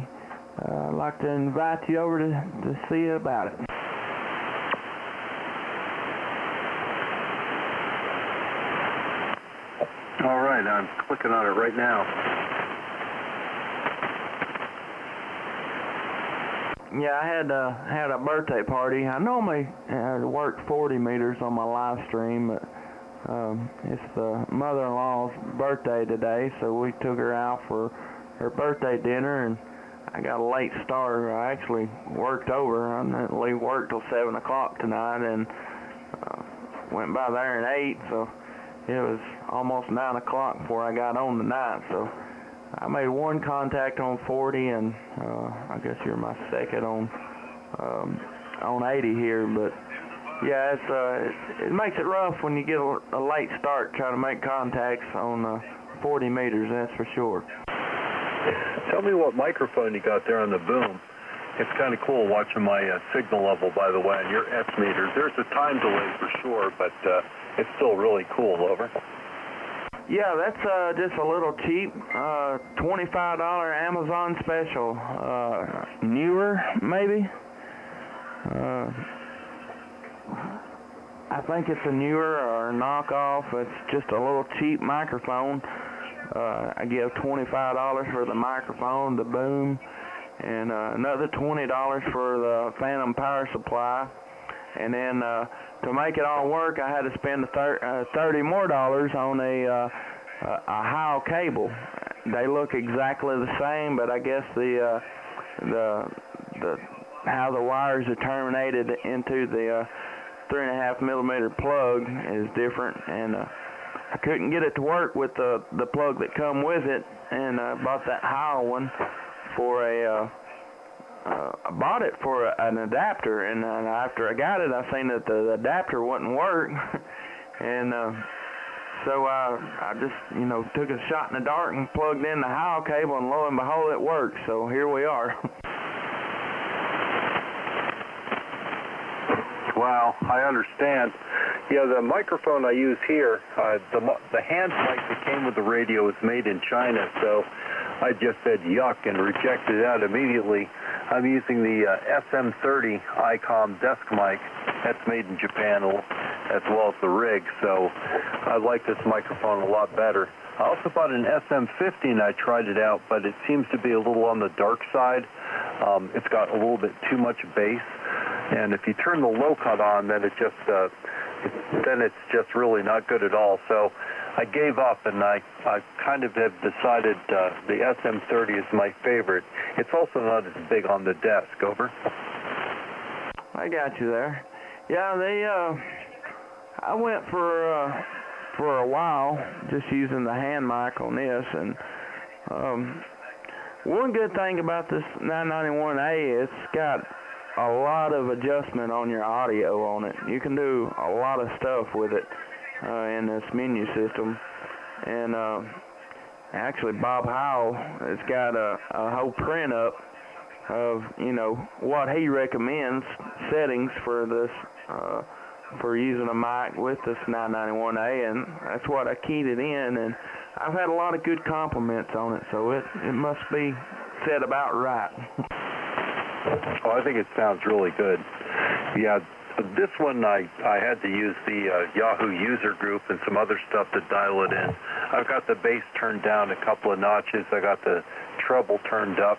I'd like to invite you over to see about it. All right, I'm clicking on it right now. Yeah, I had a birthday party. I normally work 40 meters on my live stream, but it's the mother-in-law's birthday today, so we took her out for her birthday dinner, and I got a late start. I actually worked over. I didn't leave work till 7 o'clock tonight, and went by there at 8, so it was almost 9 o'clock before I got on tonight, so I made one contact on 40, and I guess you're my second on 80 here. But yeah, it makes it rough when you get a late start trying to make contacts on 40 meters. That's for sure. Tell me what microphone you got there on the boom. It's kind of cool watching my signal level, by the way, and your S meters. There's a time delay for sure, but it's still really cool. Over. Yeah, that's just a little cheap, $25 Amazon special. Newer, maybe? I think it's a newer or a knockoff. It's just a little cheap microphone. I give $25 for the microphone, the boom, and another $20 for the phantom power supply. And then to make it all work, I had to spend $30 more on a Heil cable. They look exactly the same, but I guess the how the wires are terminated into the 3.5 millimeter plug is different, and I couldn't get it to work with the plug that come with it, and I bought that Heil one for I bought it for an adapter, and after I got it, I seen that the adapter wouldn't work, and so I just, you know, took a shot in the dark and plugged in the Heil cable, and lo and behold, it worked. So here we are. Wow, I understand. Yeah, the microphone I use here, the hand mic that came with the radio is made in China, so I just said yuck and rejected it out immediately. I'm using the SM30 ICOM desk mic. That's made in Japan, as well as the rig, so I like this microphone a lot better. I also bought an SM50 and I tried it out, but it seems to be a little on the dark side. It's got a little bit too much bass, and if you turn the low cut on, then it's just really not good at all. So I gave up, and I kind of have decided the SM30 is my favorite. It's also not as big on the desk. Over. I got you there. Yeah, I went for a while just using the hand mic on this, and one good thing about this 991A, it's got a lot of adjustment on your audio on it. You can do a lot of stuff with it in this menu system, and actually Bob Heil has got a whole print up of, you know, what he recommends settings for this for using a mic with this 991A, and that's what I keyed it in, and I've had a lot of good compliments on it, so it must be set about right. Oh, I think it sounds really good. Yeah, this one I had to use the Yahoo user group and some other stuff to dial it in. I've got the bass turned down a couple of notches. I got the treble turned up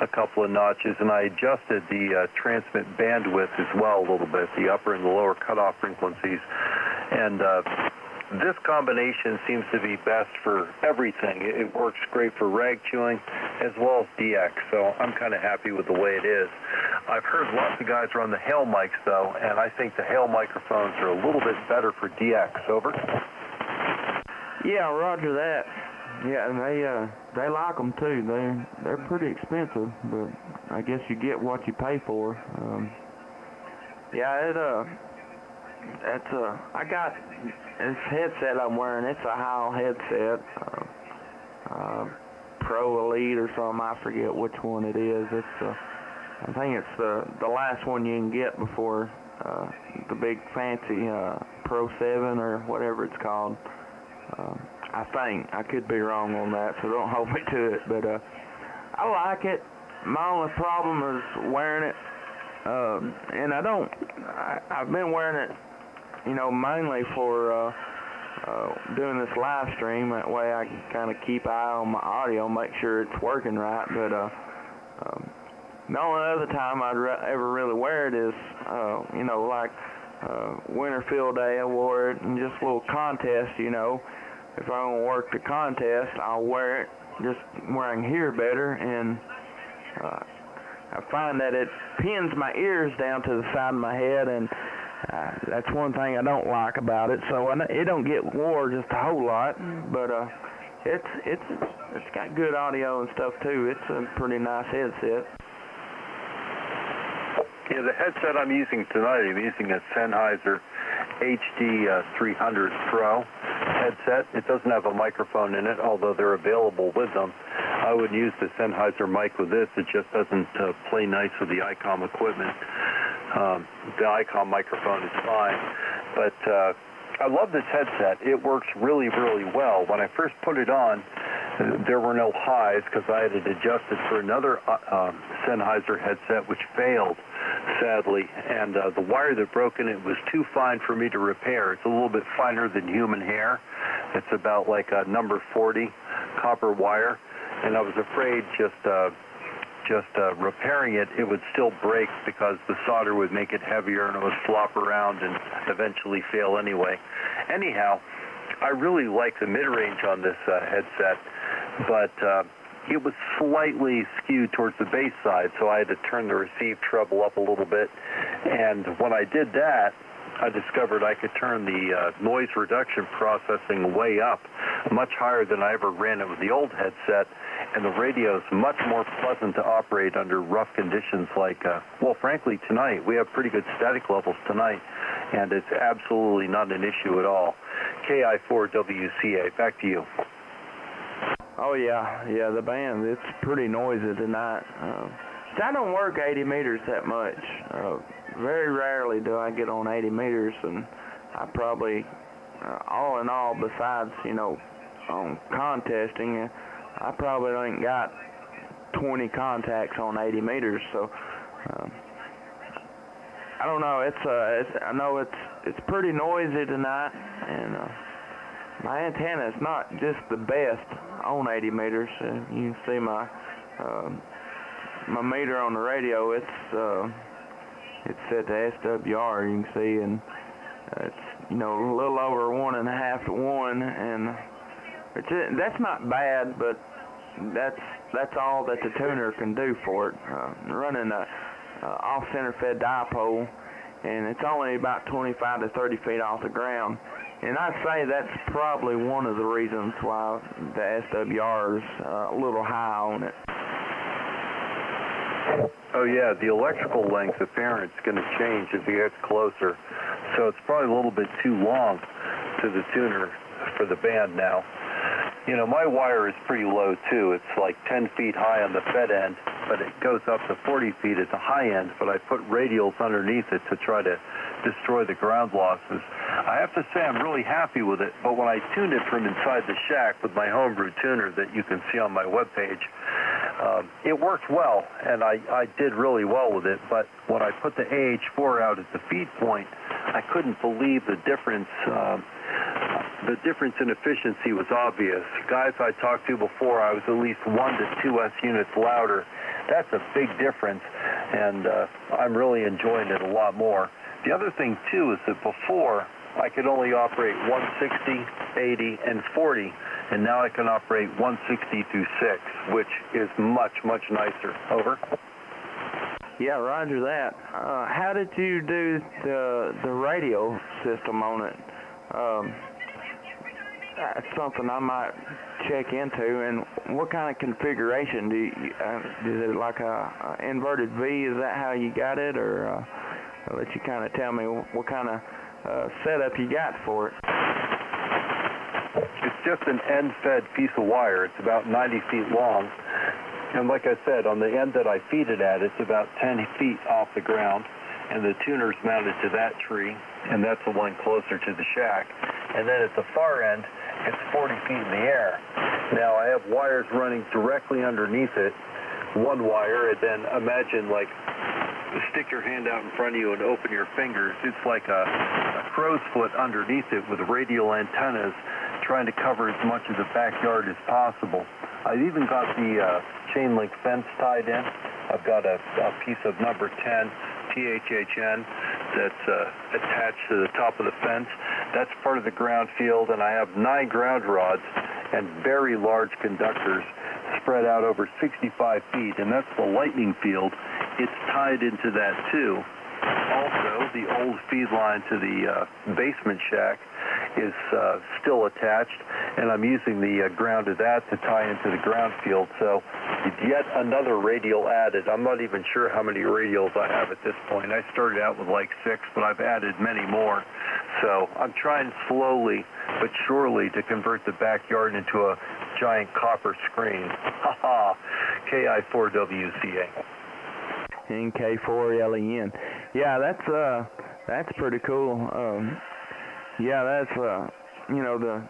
a couple of notches, and I adjusted the transmit bandwidth as well a little bit, the upper and the lower cutoff frequencies. And this combination seems to be best for everything. It works great for rag chewing as well as DX, so I'm kind of happy with the way it is. I've heard lots of guys run the Hale mics, though, and I think the Hale microphones are a little bit better for DX. Over? Yeah, roger that. Yeah, and they like them too. They're pretty expensive, but I guess you get what you pay for. Yeah, I got this headset I'm wearing. It's a Heil headset, Pro Elite or something. I forget which one it is. I think it's the last one you can get before the big fancy Pro 7 or whatever it's called. I think. I could be wrong on that, so don't hold me to it. But I like it. My only problem is wearing it, and I've been wearing it, mainly for doing this live stream. That way I can kind of keep an eye on my audio, make sure it's working right. But the only other time I'd ever really wear it is, like Winter Field Day I wore it, and just a little contest, If I don't work the contest, I'll wear it just where I can hear better, and I find that it pins my ears down to the side of my head, and that's one thing I don't like about it. So it don't get wore just a whole lot, but it's got good audio and stuff too. It's a pretty nice headset. Yeah, the headset I'm using tonight, I'm using a Sennheiser HD 300 Pro headset. It doesn't have a microphone in it, although they're available with them. I would use the Sennheiser mic with this. It just doesn't play nice with the ICOM equipment. The ICOM microphone is fine, but I love this headset. It works really, really well. When I first put it on, there were no highs because I had it adjusted for another Sennheiser headset, which failed, sadly. And the wire that broke in it was too fine for me to repair. It's a little bit finer than human hair. It's about like a number 40 copper wire. And I was afraid just repairing it, it would still break because the solder would make it heavier and it would flop around and eventually fail anyway. Anyhow, I really like the mid-range on this headset, but it was slightly skewed towards the bass side, so I had to turn the receive treble up a little bit. And when I did that, I discovered I could turn the noise reduction processing way up, much higher than I ever ran it with the old headset, and the radio is much more pleasant to operate under rough conditions like, well, frankly, tonight. We have pretty good static levels tonight, and it's absolutely not an issue at all. KI4WCA, back to you. Oh, yeah, the band, it's pretty noisy tonight. I don't work 80 meters that much. Very rarely do I get on 80 meters, and I probably, all in all, besides, on contesting, I probably ain't got 20 contacts on 80 meters, so I don't know. I know it's pretty noisy tonight, and my antenna is not just the best on 80 meters. You can see my meter on the radio. It's set to SWR. You can see, and it's a little over 1.5 to 1, and that's not bad, but that's all that the tuner can do for it. Running a off-center fed dipole, and it's only about 25 to 30 feet off the ground. And I'd say that's probably one of the reasons why the SWR is a little high on it. Oh, yeah, the electrical length apparent is going to change as it gets closer. So it's probably a little bit too long to the tuner for the band now. My wire is pretty low, too. It's like 10 feet high on the fed end, but it goes up to 40 feet at the high end, but I put radials underneath it to try to destroy the ground losses. I have to say I'm really happy with it, but when I tuned it from inside the shack with my homebrew tuner that you can see on my webpage, it worked well, and I did really well with it, but when I put the AH4 out at the feed point, I couldn't believe the difference. The difference in efficiency was obvious. Guys I talked to before, I was at least 1 to 2 S units louder. That's a big difference, and I'm really enjoying it a lot more. The other thing, too, is that before, I could only operate 160, 80, and 40, and now I can operate 160 through 6, which is much, much nicer. Over. Yeah, roger that. How did you do the radio system on it? That's something I might check into. And what kind of configuration do you? Is it like a inverted V? Is that how you got it, or I'll let you kind of tell me what kind of setup you got for it? It's just an end-fed piece of wire. It's about 90 feet long. And like I said, on the end that I feed it at, it's about 10 feet off the ground. And the tuner's mounted to that tree, and that's the one closer to the shack. And then at the far end, it's 40 feet in the air. Now, I have wires running directly underneath it, one wire, and then imagine, like, stick your hand out in front of you and open your fingers. It's like a crow's foot underneath it with radial antennas trying to cover as much of the backyard as possible. I've even got the chain link fence tied in. I've got a piece of number 10 THHN that's attached to the top of the fence. That's part of the ground field, and I have 9 ground rods and very large conductors spread out over 65 feet, and that's the lightning field. It's tied into that too. Also, the old feed line to the basement shack is still attached, and I'm using the ground of that to tie into the ground field. So yet another radial added. I'm not even sure how many radials I have at this point. I started out with like 6, but I've added many more. So I'm trying slowly but surely to convert the backyard into a giant copper screen. Haha, KI4WCA. And K4LEN. Yeah, that's pretty cool. Yeah, that's you know,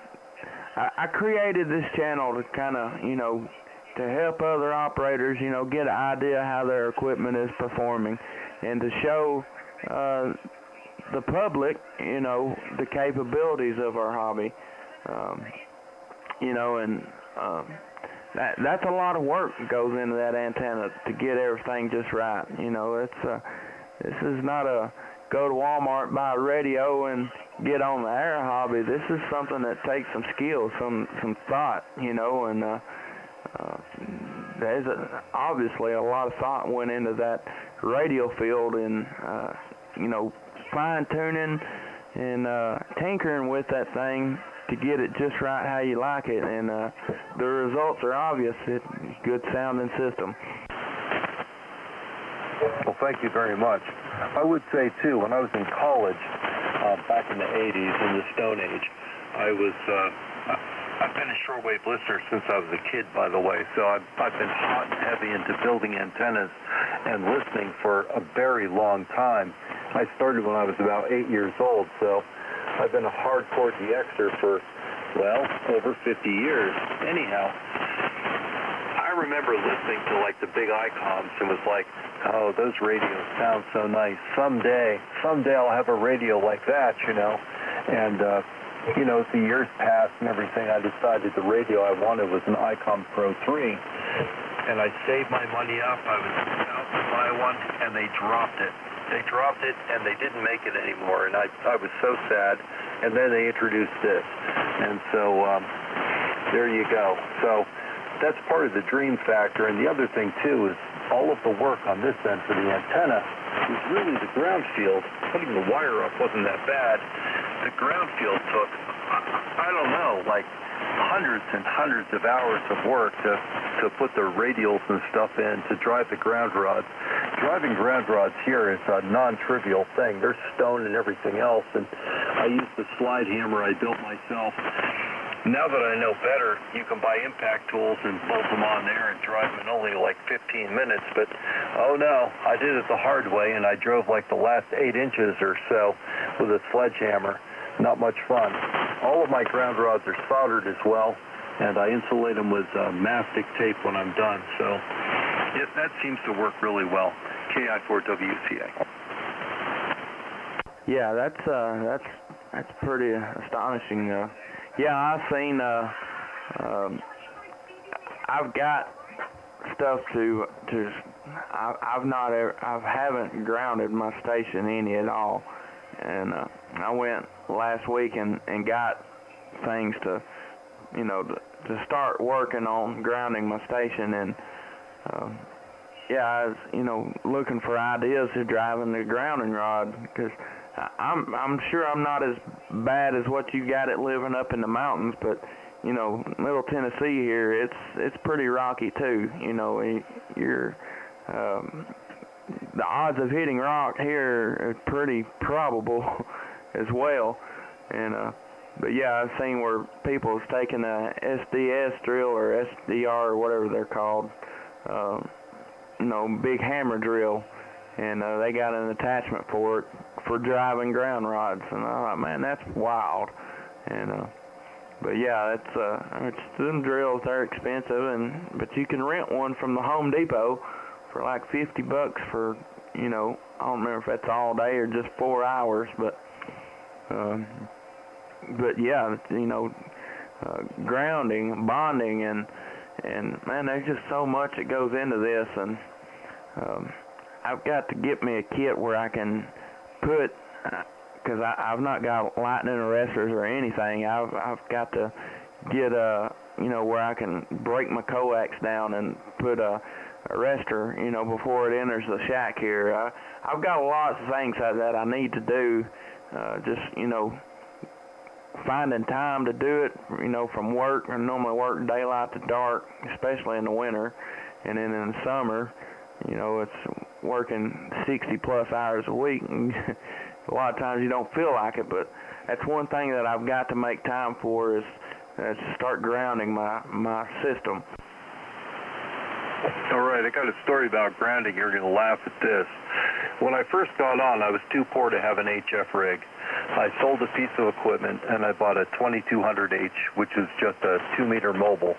I created this channel to kind of, you know, to help other operators, you know, get an idea how their equipment is performing, and to show the public, you know, the capabilities of our hobby. You know, and that's a lot of work that goes into that antenna to get everything just right. You know, this is not a go to Walmart, buy a radio, and get on the air hobby. This is something that takes some skill, some thought, you know, and there's obviously a lot of thought went into that radio field, and you know, fine-tuning and tinkering with that thing to get it just right how you like it, and the results are obvious. It's a good sounding system. Well, thank you very much. I would say, too, when I was in college, back in the 80s, in the Stone Age, I've been a shortwave listener since I was a kid, by the way, so I've been hot and heavy into building antennas and listening for a very long time. I started when I was about 8 years old, so I've been a hardcore DXer for, well, over 50 years. Anyhow, I remember listening to, like, the big ICOMs and was like, oh, those radios sound so nice. Someday I'll have a radio like that, you know. And, you know, as the years passed and everything, I decided the radio I wanted was an ICOM Pro 3. And I saved my money up. I was about to buy one, and they dropped it. They dropped it, and they didn't make it anymore. And I was so sad. And then they introduced this. And so there you go. So that's part of the dream factor. And the other thing, too, is all of the work on this end for the antenna was really the ground field. Putting the wire up wasn't that bad. The ground field took, I don't know, like hundreds and hundreds of hours of work to put the radials and stuff in, to drive the ground rods. Driving ground rods here is a non-trivial thing. They're stone and everything else, and I used the slide hammer I built myself Now that I know better, you can buy impact tools and bolt them on there and drive them in only like 15 minutes. But, oh no, I did it the hard way, and I drove like the last 8 inches or so with a sledgehammer. Not much fun. All of my ground rods are soldered as well, and I insulate them with mastic tape when I'm done. So that seems to work really well. KI4WCA. Yeah, that's pretty astonishing. Yeah, I've seen. I've got stuff to. I haven't grounded my station any at all, and I went last week and got things to, to start working on grounding my station, and yeah, I was looking for ideas to driving the grounding rod, because I'm sure I'm not as bad as what you got it living up in the mountains, but Middle Tennessee here, it's pretty rocky too. You're the odds of hitting rock here are pretty probable as well, and but yeah, I've seen where people have taken a SDS drill or SDR or whatever they're called, big hammer drill, and they got an attachment for it for driving ground rods, and I thought, man, that's wild. And but yeah, it's them drills, they're expensive, but you can rent one from the Home Depot for like $50 for, I don't remember if that's all day or just 4 hours, but yeah, grounding, bonding, and man, there's just so much that goes into this, and I've got to get me a kit where I can put, because I've not got lightning arresters or anything. I've got to get where I can break my coax down and put a arrestor, before it enters the shack here. I've got lots of things that I need to do, just, finding time to do it, from work. I normally work daylight to dark, especially in the winter, and then in the summer, it's working 60-plus hours a week. A lot of times you don't feel like it, but that's one thing that I've got to make time for is to start grounding my system. All right, I got a story about grounding. You're going to laugh at this. When I first got on, I was too poor to have an HF rig. I sold a piece of equipment, and I bought a 2200H, which is just a 2-meter mobile,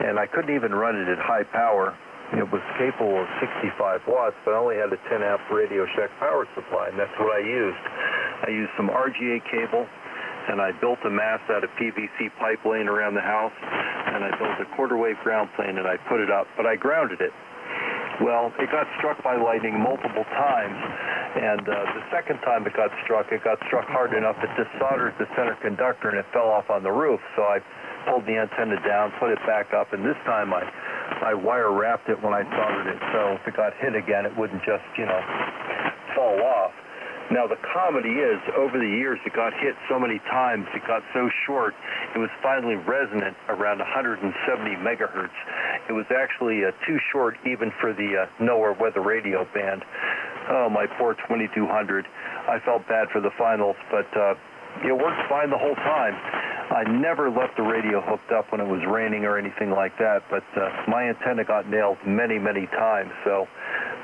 and I couldn't even run it at high power. It was capable of 65 watts, but I only had a 10-amp Radio Shack power supply, and that's what I used. I used some RGA cable, and I built a mast out of PVC pipe laying around the house, and I built a quarter-wave ground plane, and I put it up, but I grounded it. Well, it got struck by lightning multiple times, and the second time it got struck hard enough it just soldered the center conductor, and it fell off on the roof, so I pulled the antenna down, put it back up, and this time I wire wrapped it when I soldered it, so if it got hit again, it wouldn't just, fall off. Now, the comedy is, over the years, it got hit so many times, it got so short, it was finally resonant around 170 megahertz. It was actually too short even for the NOAA weather radio band. Oh, my poor 2200. I felt bad for the finals, but it worked fine the whole time. I never left the radio hooked up when it was raining or anything like that, but my antenna got nailed many, many times. So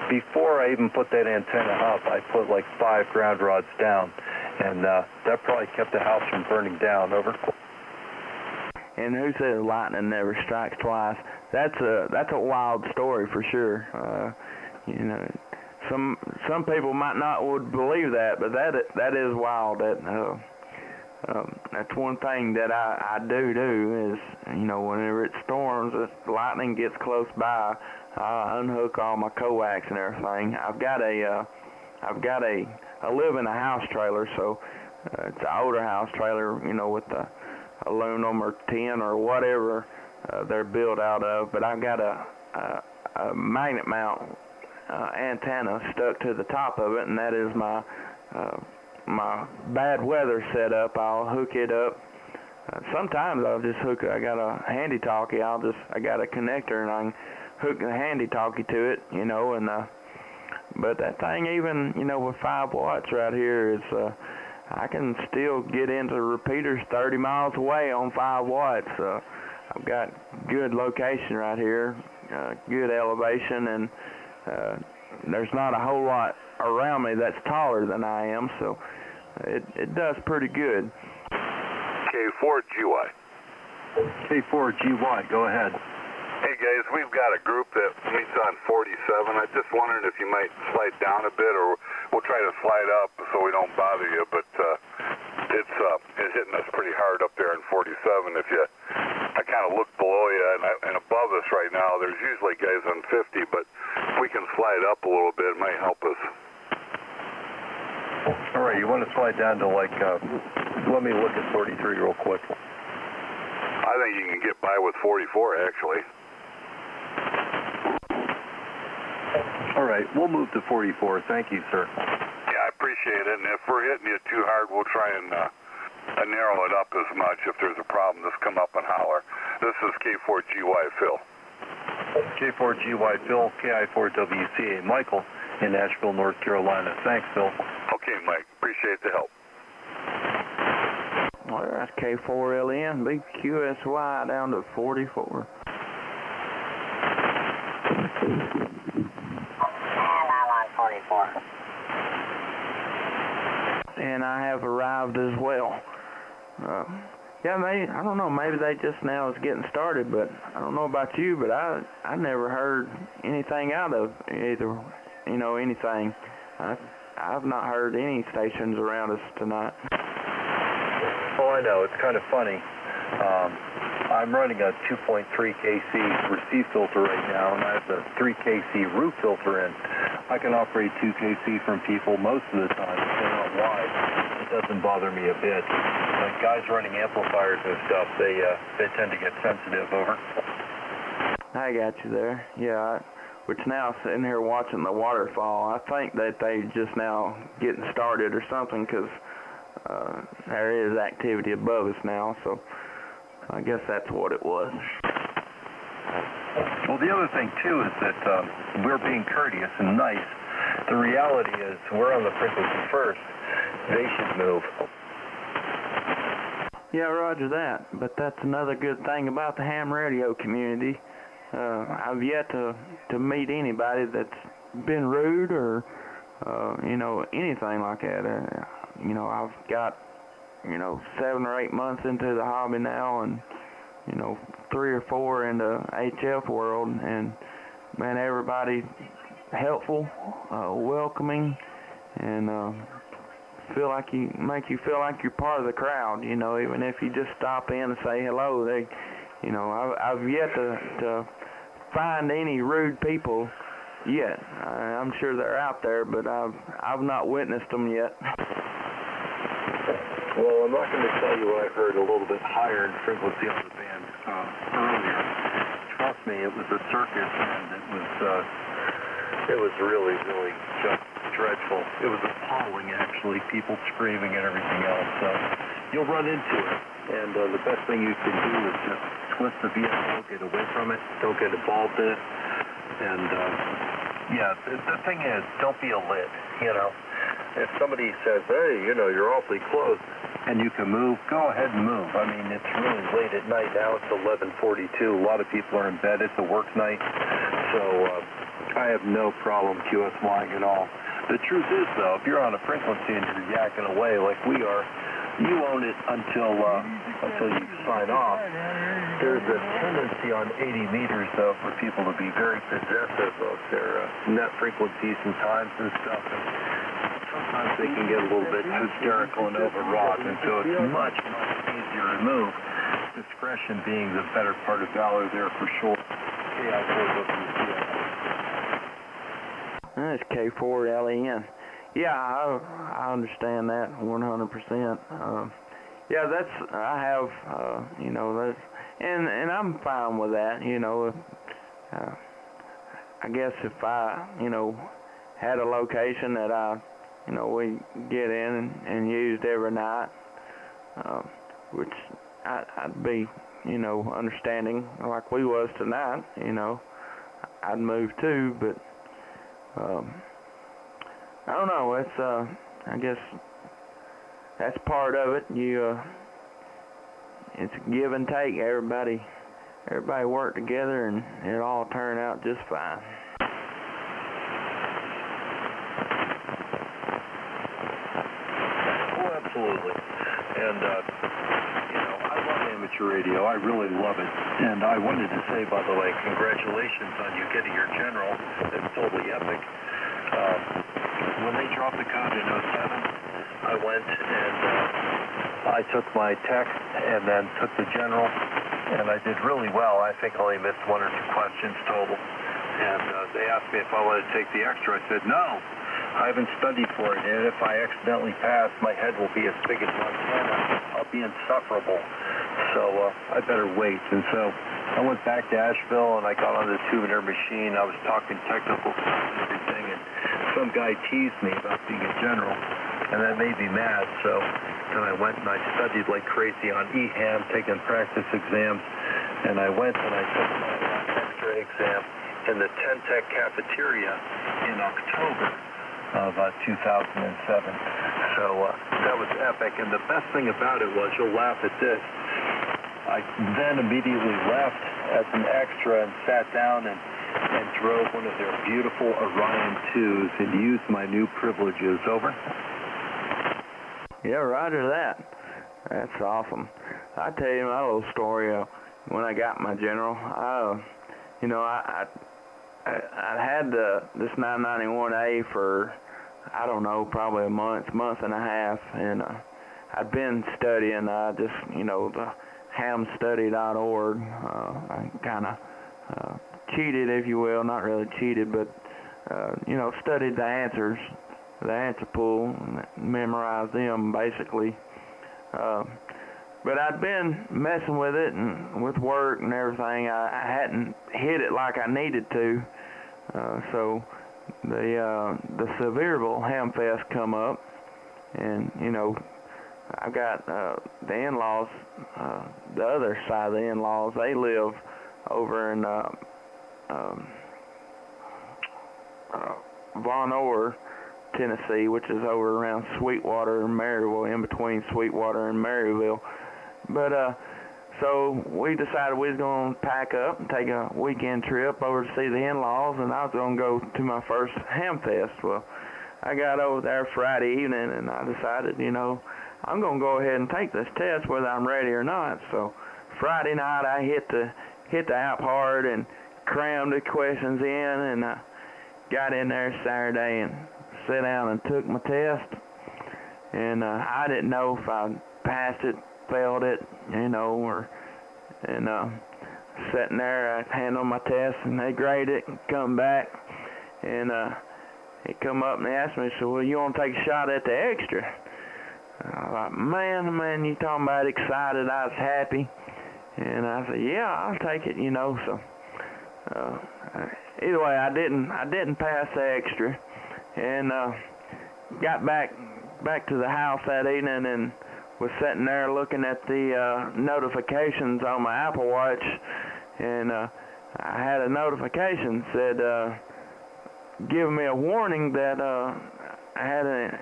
before I even put that antenna up, I put like 5 ground rods down, and that probably kept the house from burning down. Over. And who says lightning never strikes twice? That's a wild story for sure. Some people might not would believe that, but that is wild. That's one thing that I do is, whenever it storms, if lightning gets close by, I unhook all my coax and everything. I live in a house trailer, so it's an older house trailer, with the aluminum or tin or whatever they're built out of. But I've got a magnet mount antenna stuck to the top of it, and that is my bad weather setup. I'll hook it up. Sometimes I'll just hook it. I got a handy talkie. I got a connector, and I can hook the handy talkie to it, and but that thing, even with 5 watts right here, is I can still get into repeaters 30 miles away on 5 watts. I've got good location right here, good elevation, and there's not a whole lot around me that's taller than I am, so it does pretty good. K4GY. K4GY, go ahead. Hey guys, we've got a group that meets on 47. I just wondered if you might slide down a bit, or we'll try to slide up so we don't bother you. But it's hitting us pretty hard up there in 47. I kind of look below you and above us right now. There's usually guys on 50, but if we can slide up a little bit, it might help us. All right, you want to slide down to like? Let me look at 43 real quick. I think you can get by with 44 actually. All right, we'll move to 44. Thank you, sir. Yeah, I appreciate it. And if we're hitting you too hard, we'll try and narrow it up as much. If there's a problem, just come up and holler. This is K4GY Phil. K4GY Phil, KI4WCA Michael in Asheville, North Carolina. Thanks, Phil. Okay, Mike. Appreciate the help. Well, that's K4LN, BQSY down to 44. And I have arrived as well. Yeah, I don't know, maybe they just now is getting started, but I don't know about you, but I never heard anything out of either, anything. I've not heard any stations around us tonight. Oh, I know. It's kind of funny. I'm running a 2.3 kc receive filter right now, and I have the 3 kc root filter in. I can operate 2 kc from people most of the time, depending on why. It doesn't bother me a bit. Like guys running amplifiers and stuff, they tend to get sensitive. Over. I got you there. Yeah, which now sitting here watching the waterfall, I think that they just now getting started or something, because there is activity above us now, so I guess that's what it was. Well, the other thing, too, is that we're being courteous and nice. The reality is we're on the frequency first. They should move. Yeah, roger that. But that's another good thing about the ham radio community. I've yet to meet anybody that's been rude or, anything like that. I've got, 7 or 8 months into the hobby now, and, 3 or 4 in the HF world, and, man, everybody helpful, welcoming, and make you feel like you're part of the crowd, even if you just stop in and say hello. I've yet to find any rude people yet. I'm sure they're out there, but I've not witnessed them yet. Well, I'm not going to tell you what I heard a little bit higher in frequency on the band earlier. Trust me, it was a circus, and it was really, really just dreadful. It was appalling, actually, people screaming and everything else. You'll run into it, and the best thing you can do is just twist the vehicle, get away from it, don't get involved in it, and the thing is, don't be a lid, If somebody says, hey, you're awfully close, and you can move, go ahead and move. I mean, it's really late at night now. It's 11:42. A lot of people are in bed. It's a work night. So I have no problem QSYing at all. The truth is, though, if you're on a frequency and you're yakking away like we are, you own it until you sign off. There's a tendency on 80 meters, though, for people to be very possessive of their net frequencies and times and stuff. And sometimes they can get a little bit hysterical and overwrought, and so it's much, much easier to move. Discretion being the better part of valor there for sure. That's K4LEN. Yeah, I understand that 100%. I have, and I'm fine with that, I guess if I, had a location that we get in and used every night, which I'd be, understanding like we was tonight, I'd move too, but I don't know, it's, I guess that's part of it. It's a give and take. Everybody work together, and it all turned out just fine. Oh, absolutely. And, I love amateur radio. I really love it. And I wanted to say, by the way, congratulations on you getting your general. It's totally epic. When they dropped the code in 07, I went and I took my tech and then took the general, and I did really well. I think I only missed 1 or 2 questions total. And they asked me if I wanted to take the extra. I said, no, I haven't studied for it. And if I accidentally pass, my head will be as big as Montana. I'll be insufferable. So I better wait. And so I went back to Asheville, and I got on the tuner machine. I was talking technical stuff and everything, and some guy teased me about being a general, and that made me mad. So then I went and I studied like crazy on EHAM, taking practice exams, and I went and I took my extra exam in the Tentec cafeteria in October of 2007. So that was epic, and the best thing about it was, you'll laugh at this, I then immediately left as an extra and sat down and drove one of their beautiful Orion 2s and used my new privileges. Over. Yeah, roger that. That's awesome. I'll tell you my little story. When I got my general, I had this 991A for, I don't know, probably a month and a half, and I'd been studying just, the hamstudy.org. I kind of cheated, if you will, not really cheated, but, studied the answers, the answer pool, and memorized them, basically. But I'd been messing with it, and with work and everything, I hadn't hit it like I needed to. So the Sevierville Ham Fest come up, and, I got the in-laws, the other side of the in-laws, they live over in Von Orr, Tennessee, which is over around Sweetwater and Maryville, in between Sweetwater and Maryville. But so we decided we was going to pack up and take a weekend trip over to see the in-laws, and I was going to go to my first Ham Fest. Well, I got over there Friday evening, and I decided, I'm going to go ahead and take this test whether I'm ready or not. So Friday night I hit the app hard and crammed the questions in, and I got in there Saturday and sat down and took my test. And I didn't know if I passed it, failed it, sitting there, I handled my test, and they graded it and come back, and he come up and asked me, so, well, you want to take a shot at the extra? I was like, man, you talking about excited, I was happy, and I said, yeah, I'll take it, so, either way, I didn't pass the extra, and got back to the house that evening and was sitting there looking at the notifications on my Apple Watch, and I had a notification said giving me a warning that I had an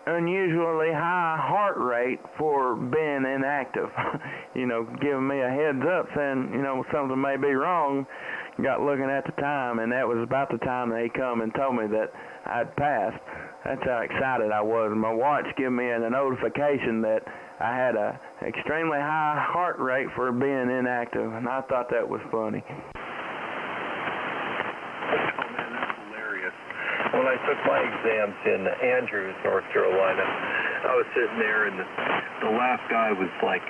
unusually high heart rate for being inactive. Giving me a heads up saying, something may be wrong. Got looking at the time, and that was about the time they come and told me that I'd passed. That's how excited I was. My watch gave me a notification that I had a extremely high heart rate for being inactive, and I thought that was funny. Oh man, that's hilarious. When I took my exams in Andrews, North Carolina, I was sitting there, and the last guy was like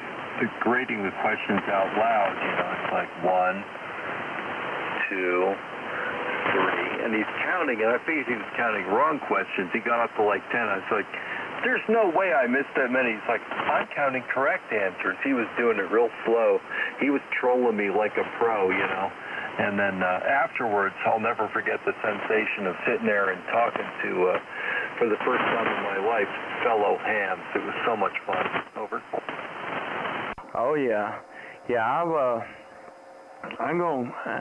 grading the questions out loud. It's like 1, 2, 3, and he's counting, and I figured he was counting wrong questions. He got up to like 10. I was like, there's no way I missed that many. He's like, I'm counting correct answers. He was doing it real slow. He was trolling me like a pro, And then afterwards, I'll never forget the sensation of sitting there and talking to, for the first time in my life, fellow hams. It was so much fun. Over. Oh, yeah. Yeah, I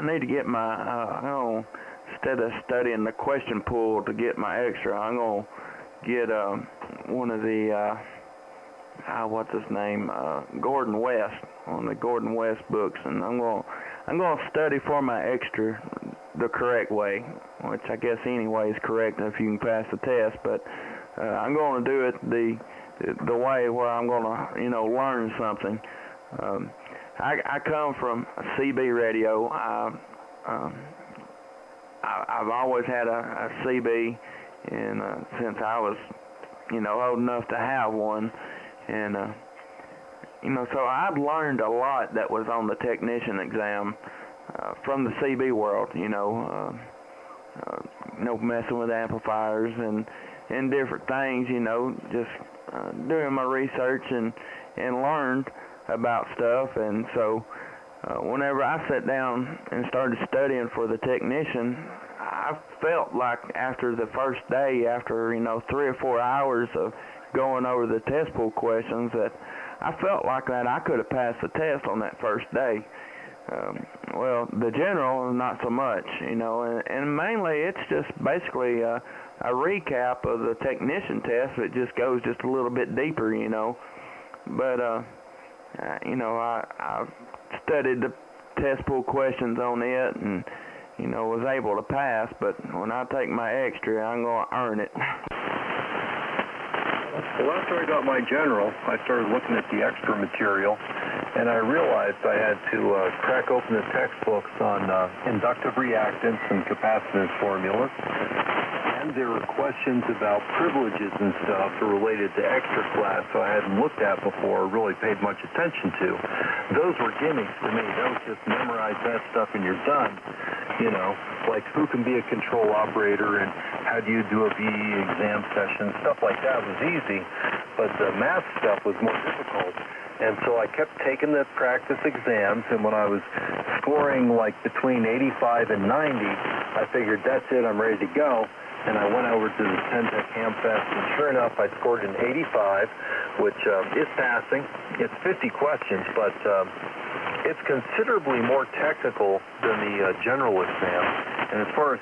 need to get my, instead of studying the question pool to get my extra, I'm going to get one of the what's his name, Gordon West, on the Gordon West books, and I'm gonna study for my extra the correct way, which I guess anyway is correct if you can pass the test, but I'm going to do it the way where I'm going to, learn something. I come from a CB radio. I've always had a CB, and since I was, old enough to have one, and so I've learned a lot that was on the technician exam from the CB world. Messing with amplifiers and different things. Just doing my research and learned about stuff, and so. Whenever I sat down and started studying for the technician, I felt like after the first day, after 3 or 4 hours of going over the test pool questions, that I felt like that I could have passed the test on that first day. Well, the general, not so much, and mainly it's just basically a recap of the technician test. It just goes just a little bit deeper, but I've studied the test pool questions on it and, was able to pass, but when I take my extra, I'm going to earn it. Well, after I got my general, I started looking at the extra material, and I realized I had to crack open the textbooks on inductive reactance and capacitance formulas. And there were questions about privileges and stuff related to extra class so I hadn't looked at before or really paid much attention to. Those were gimmicks for me. That was just memorize that stuff and you're done. Like who can be a control operator and how do you do a VE exam session. Stuff like that was easy, but the math stuff was more difficult. And so I kept taking the practice exams, and when I was scoring like between 85 and 90, I figured that's it, I'm ready to go. And I went over to the Tentec Hamfest, and sure enough, I scored an 85, which is passing. It's 50 questions, but it's considerably more technical than the general exam. And as far as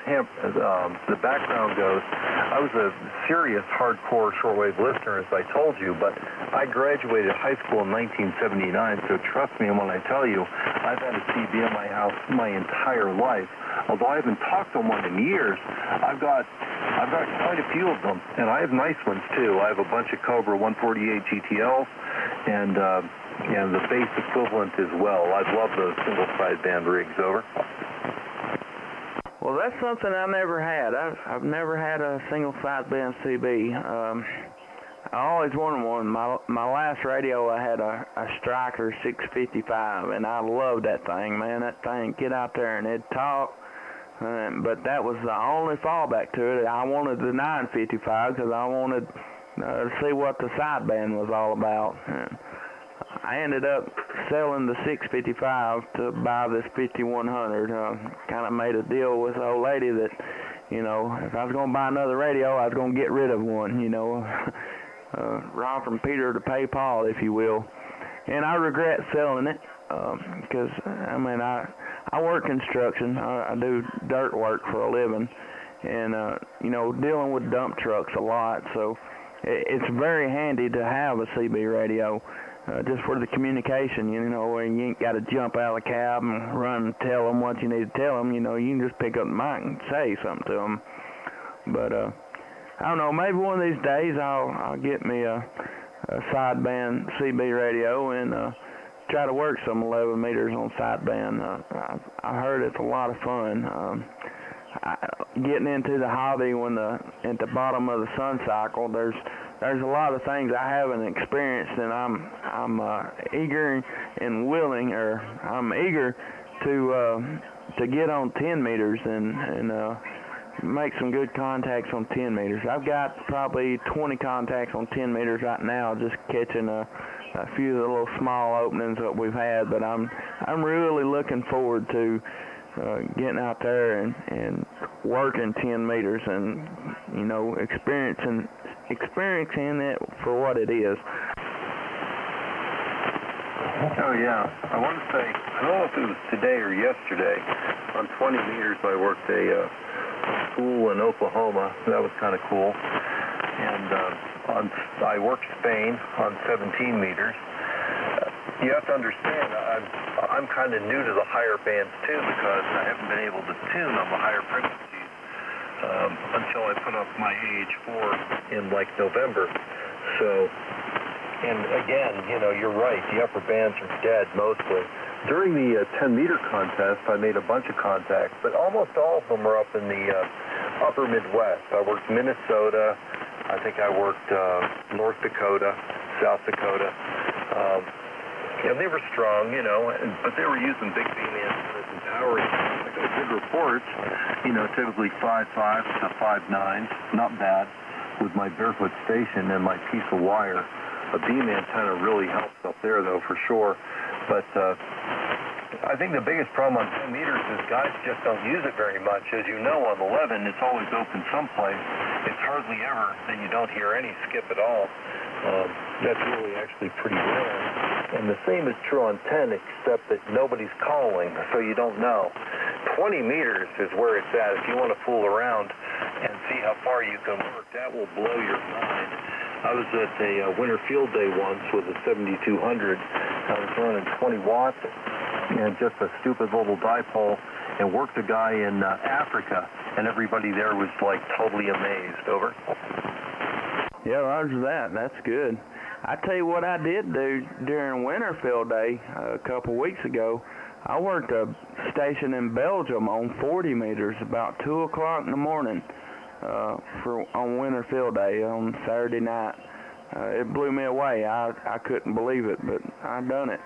the background goes, I was a serious hardcore shortwave listener, as I told you, but I graduated high school in 1979, so trust me when I tell you, I've had a CB in my house my entire life. Although I haven't talked to one in years, I've got quite a few of them, and I have nice ones too. I have a bunch of Cobra 148 GTLs, and the base equivalent as well. I love those single sideband rigs. Over. Well, that's something I never had. I've never had a single sideband CB. I always wanted one. My last radio, I had a Stryker 655, and I loved that thing, man. That thing, get out there and it'd talk. But that was the only fallback to it. I wanted the 955 because I wanted to see what the sideband was all about. And I ended up selling the 655 to buy this 5100. Kind of made a deal with the old lady that, if I was going to buy another radio, I was going to get rid of one, rob from Peter to pay Paul, if you will. And I regret selling it because, I work construction. I do dirt work for a living, and dealing with dump trucks a lot. So it's very handy to have a CB radio, just for the communication. Where you ain't got to jump out of the cab and run and tell them what you need to tell them. You can just pick up the mic and say something to them. But I don't know. Maybe one of these days I'll get me a sideband CB radio and try to work some 11 meters on sideband. I heard it's a lot of fun. Getting into the hobby at the bottom of the sun cycle, there's a lot of things I haven't experienced, and I'm eager and willing, or I'm eager to get on 10 meters and make some good contacts on 10 meters. I've got probably 20 contacts on 10 meters right now, just catching a few of the little small openings that we've had, but I'm really looking forward to getting out there and working 10 meters and experiencing it for what it is. Oh yeah, I want to say, I don't know if it was today or yesterday, on 20 meters I worked a school in Oklahoma. That was kind of cool. And and I work Spain on 17 meters. You have to understand, I'm kind of new to the higher bands too because I haven't been able to tune on the higher frequencies until I put up my AH4 in like November. So, and again, you know, you're right, the upper bands are dead mostly. During the 10-meter contest, I made a bunch of contacts, but almost all of them are up in the upper Midwest. I worked Minnesota, I think I worked North Dakota, South Dakota. And they were strong, you know, but they were using big beam antennas and power. I got good reports, you know, typically 5.5 to 5.9, not bad, with my barefoot station and my piece of wire. A beam antenna really helps up there, though, for sure. But I think the biggest problem on 10 meters is guys just don't use it very much. As you know, on 11, it's always open someplace. It's hardly ever that you don't hear any skip at all. That's really actually pretty rare. And the same is true on 10, except that nobody's calling, so you don't know. 20 meters is where it's at. If you want to fool around and see how far you can work, that will blow your mind. I was at a winter field day once with a 7200. I was running 20 watts and just a stupid little dipole and worked a guy in Africa, and everybody there was like totally amazed. Over. Yeah, roger that. That's good. I tell you what I did do during winter field day a couple weeks ago. I worked a station in Belgium on 40 meters about 2 o'clock in the morning on winter field day on Saturday night. It blew me away. I couldn't believe it, but I done it.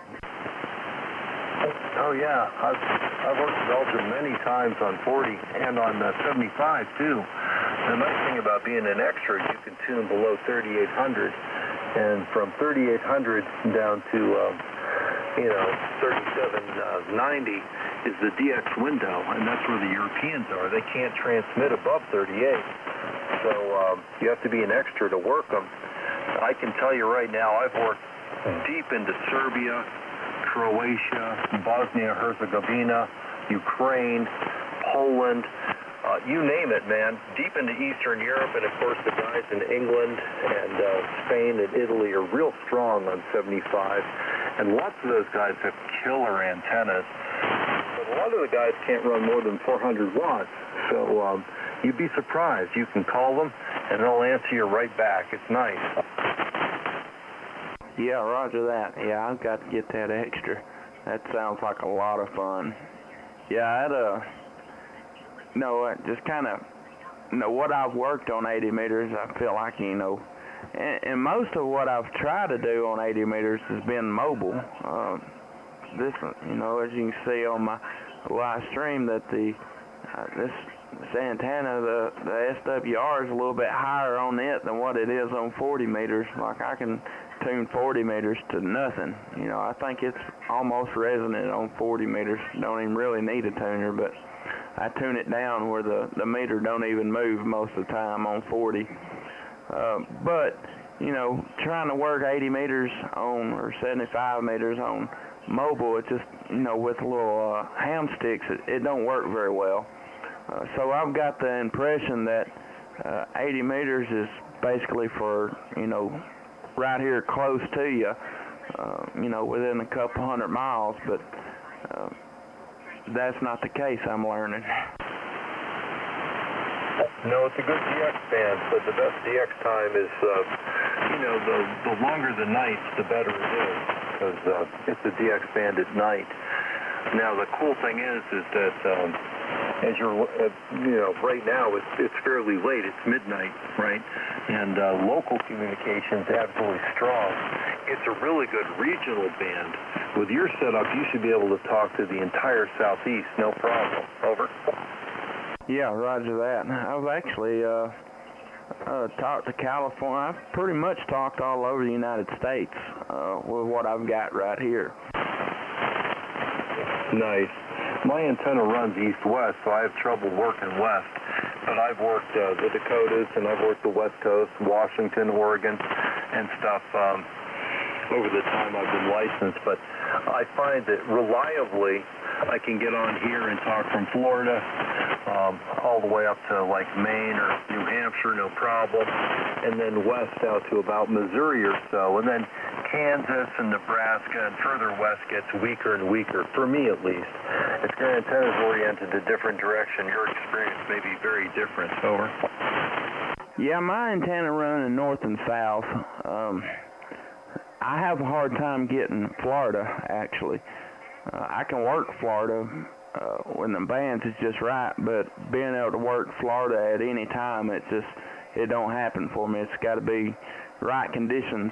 Oh yeah, I've worked Belgium many times on 40 and on 75 too. The nice thing about being an extra, you can tune below 3800, and from 3800 down to 3790 is the DX window, and that's where the Europeans are. They can't transmit above 38, so you have to be an extra to work them. I can tell you right now, I've worked deep into Serbia, Croatia, Bosnia-Herzegovina, Ukraine, Poland, you name it, man. Deep into Eastern Europe, and of course the guys in England and Spain and Italy are real strong on 75. And lots of those guys have killer antennas. But a lot of the guys can't run more than 400 watts. So you'd be surprised. You can call them, and they'll answer you right back. It's nice. Yeah, roger that. Yeah, I've got to get that extra. That sounds like a lot of fun. Yeah, just kind of, what I've worked on 80 meters, I feel like, and most of what I've tried to do on 80 meters has been mobile. This, as you can see on my live stream, that this antenna, the SWR is a little bit higher on it than what it is on 40 meters. Like I can tune 40 meters to nothing. I think it's almost resonant on 40 meters. Don't even really need a tuner, but I tune it down where the meter don't even move most of the time on 40. But, trying to work 80 meters on, or 75 meters on mobile, it just, with little ham sticks, it don't work very well. So I've got the impression that 80 meters is basically for, right here close to you, within a couple 100 miles, but that's not the case, I'm learning. No, it's a good DX band, but the best DX time is, the longer the nights, the better it is, because it's a DX band at night. Now, the cool thing is that as you're, right now it's fairly late. It's midnight, right? And local communication's absolutely strong. It's a really good regional band. With your setup, you should be able to talk to the entire Southeast, no problem. Over. Yeah, roger that. I've actually talked to California. I've pretty much talked all over the United States with what I've got right here. Nice. My antenna runs east-west, so I have trouble working west. But I've worked the Dakotas, and I've worked the West Coast, Washington, Oregon, and stuff. over the time I've been licensed, but I find that reliably I can get on here and talk from Florida all the way up to like Maine or New Hampshire, no problem, and then west out to about Missouri or so, and then Kansas and Nebraska and further west gets weaker and weaker, for me at least. If your antenna is oriented a different direction, your experience may be very different. Over. Yeah, my antenna running north and south. I have a hard time getting Florida, actually. I can work Florida when the bands is just right, but being able to work Florida at any time, it don't happen for me. It's got to be right conditions.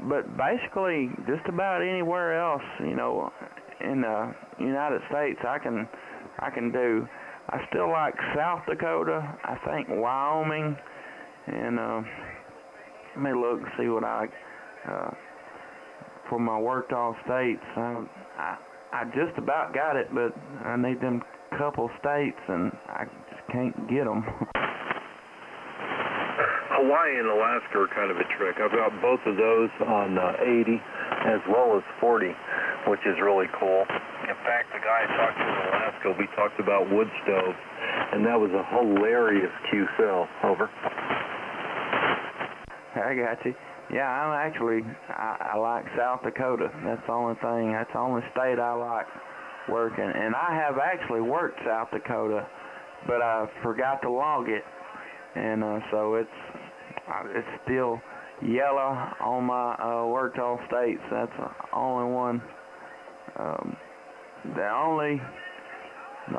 But basically, just about anywhere else, you know, in the United States, I can do. I still like South Dakota. I think Wyoming, and let me look and see what for my worked all states. I just about got it, but I need them couple states, and I just can't get them. Hawaii and Alaska are kind of a trick. I've got both of those on 80 as well as 40, which is really cool. In fact, the guy I talked to in Alaska, we talked about wood stoves, and that was a hilarious Q-cell. Over. I got you. Yeah, I like South Dakota. That's the only thing. That's the only state I like working. And I have actually worked South Dakota, but I forgot to log it, and so it's still yellow on my worked all states. That's the only one. The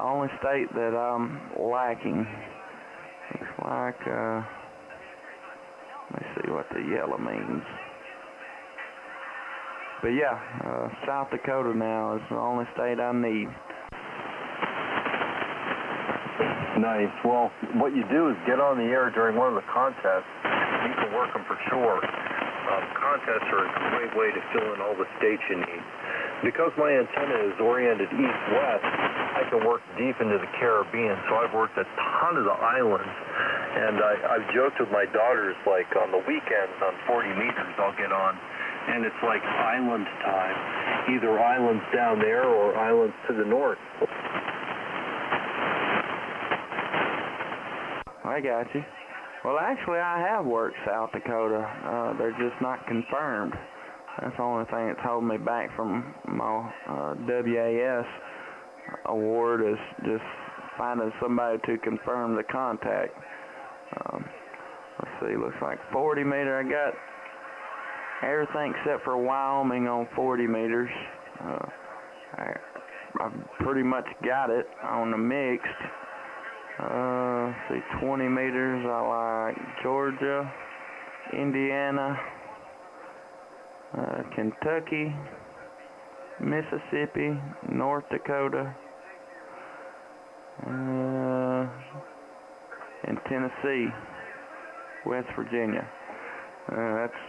only state that I'm lacking. Looks like. Let me see what the yellow means. But yeah, South Dakota now is the only state I need. Nice. Well, what you do is get on the air during one of the contests. You can work them for sure. Contests are a great way to fill in all the states you need. Because my antenna is oriented east-west, I can work deep into the Caribbean, so I've worked a ton of the islands. And I've joked with my daughters, like on the weekends on 40 meters, I'll get on, and it's like island time, either islands down there or islands to the north. I got you. Well, actually, I have worked South Dakota. They're just not confirmed. That's the only thing that's holding me back from my WAS award is just finding somebody to confirm the contact. Let's see, looks like 40 meter. I got everything except for Wyoming on 40 meters. I pretty much got it on the mixed. Let's see, 20 meters. I like Georgia, Indiana, Kentucky, Mississippi, North Dakota, and Tennessee, West Virginia. That's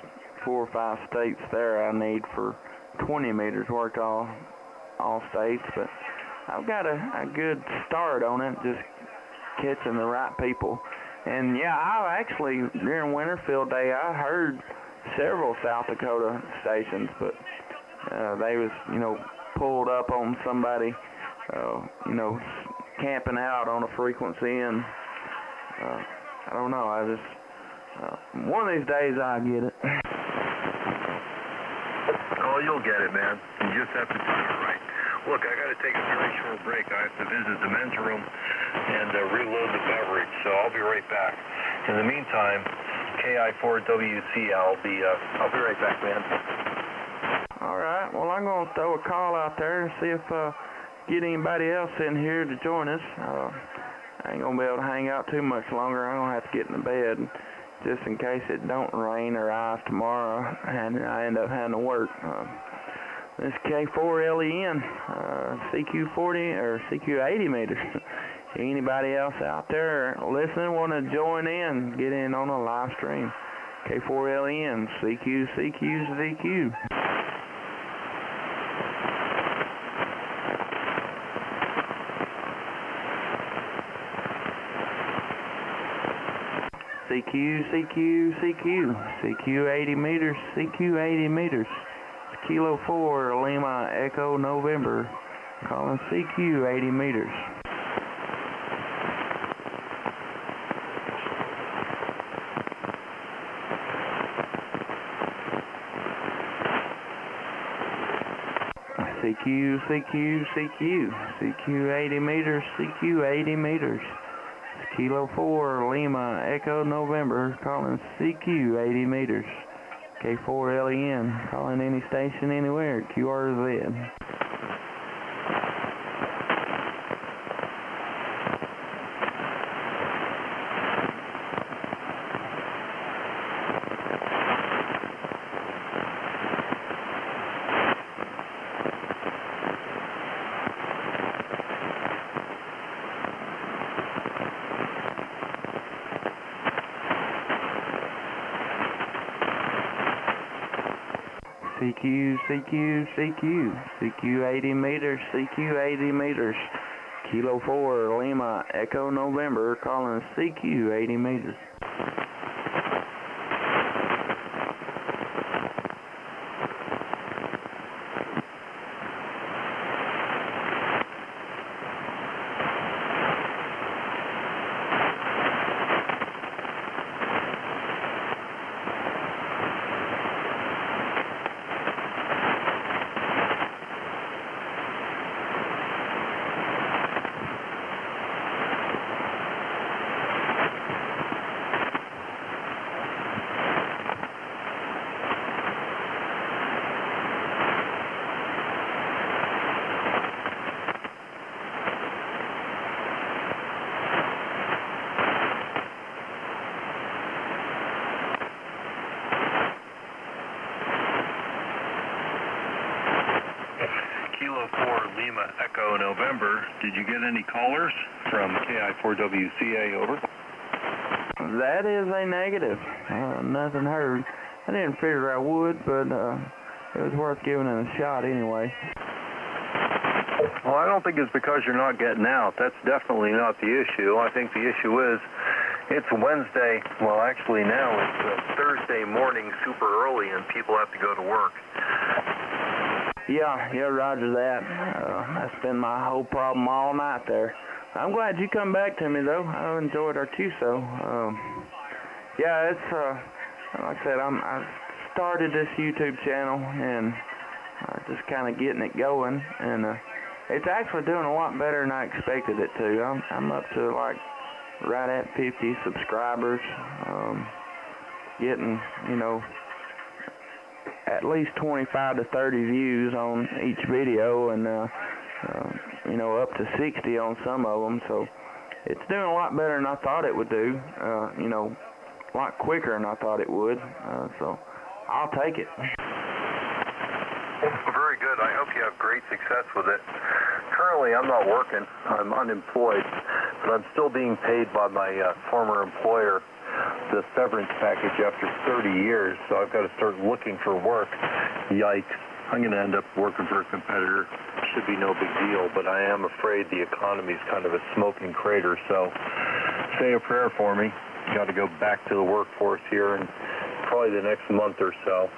4 or 5 states there I need for 20 meters. Worked all states, but I've got a good start on it, just catching the right people. And yeah, I actually, during Winterfield Day, I heard several South Dakota stations, but they was, pulled up on somebody, camping out on a frequency, and I don't know, I just, one of these days I'll get it. Oh, you'll get it, man. You just have to time it right. Look, I got to take a very short break. I have to visit the men's room and reload the beverage, so I'll be right back. In the meantime, KI4WC, I'll be right back, man. All right. Well, I'm going to throw a call out there and see if get anybody else in here to join us. I ain't going to be able to hang out too much longer. I'm going to have to get in the bed just in case it don't rain or ice tomorrow and I end up having to work. This K4LEN, CQ40 or CQ80 meters. Anybody else out there listening want to join in, get in on a live stream. K4LEN, CQ, ZQ. CQ, CQ 80 meters, CQ 80 meters. Kilo 4, Lima, Echo, November, calling CQ 80 meters. CQ 80 meters, CQ 80 meters. Kilo 4, Lima, Echo, November, calling CQ 80 meters. K4LEN, calling any station anywhere, QRZ. CQ 80 meters, CQ 80 meters. Kilo 4, Lima, Echo, November, calling CQ 80 meters. Kilo 4, Lima, Echo, November. Did you get any callers from KI4WCA, over? That is a negative. Nothing heard. I didn't figure I would, but it was worth giving it a shot anyway. Well, I don't think it's because you're not getting out. That's definitely not the issue. I think the issue is it's Wednesday. Well, actually now it's Thursday morning super early and people have to go to work. Yeah, roger that. That's been my whole problem all night there. I'm glad you come back to me, though. I enjoyed our TUSO. Yeah, it's, like I said, I started this YouTube channel and just kind of getting it going, and it's actually doing a lot better than I expected it to. I'm up to, like, right at 50 subscribers, getting, at least 25 to 30 views on each video, and up to 60 on some of them. So it's doing a lot better than I thought it would do. A lot quicker than I thought it would. So I'll take it. Very good. I hope you have great success with it. Currently, I'm not working. I'm unemployed, but I'm still being paid by my former employer the severance package after 30 years, so I've got to start looking for work. Yikes. I'm going to end up working for a competitor. Should be no big deal, but I am afraid the economy's kind of a smoking crater, so say a prayer for me. Got to go back to the workforce here in probably the next month or so.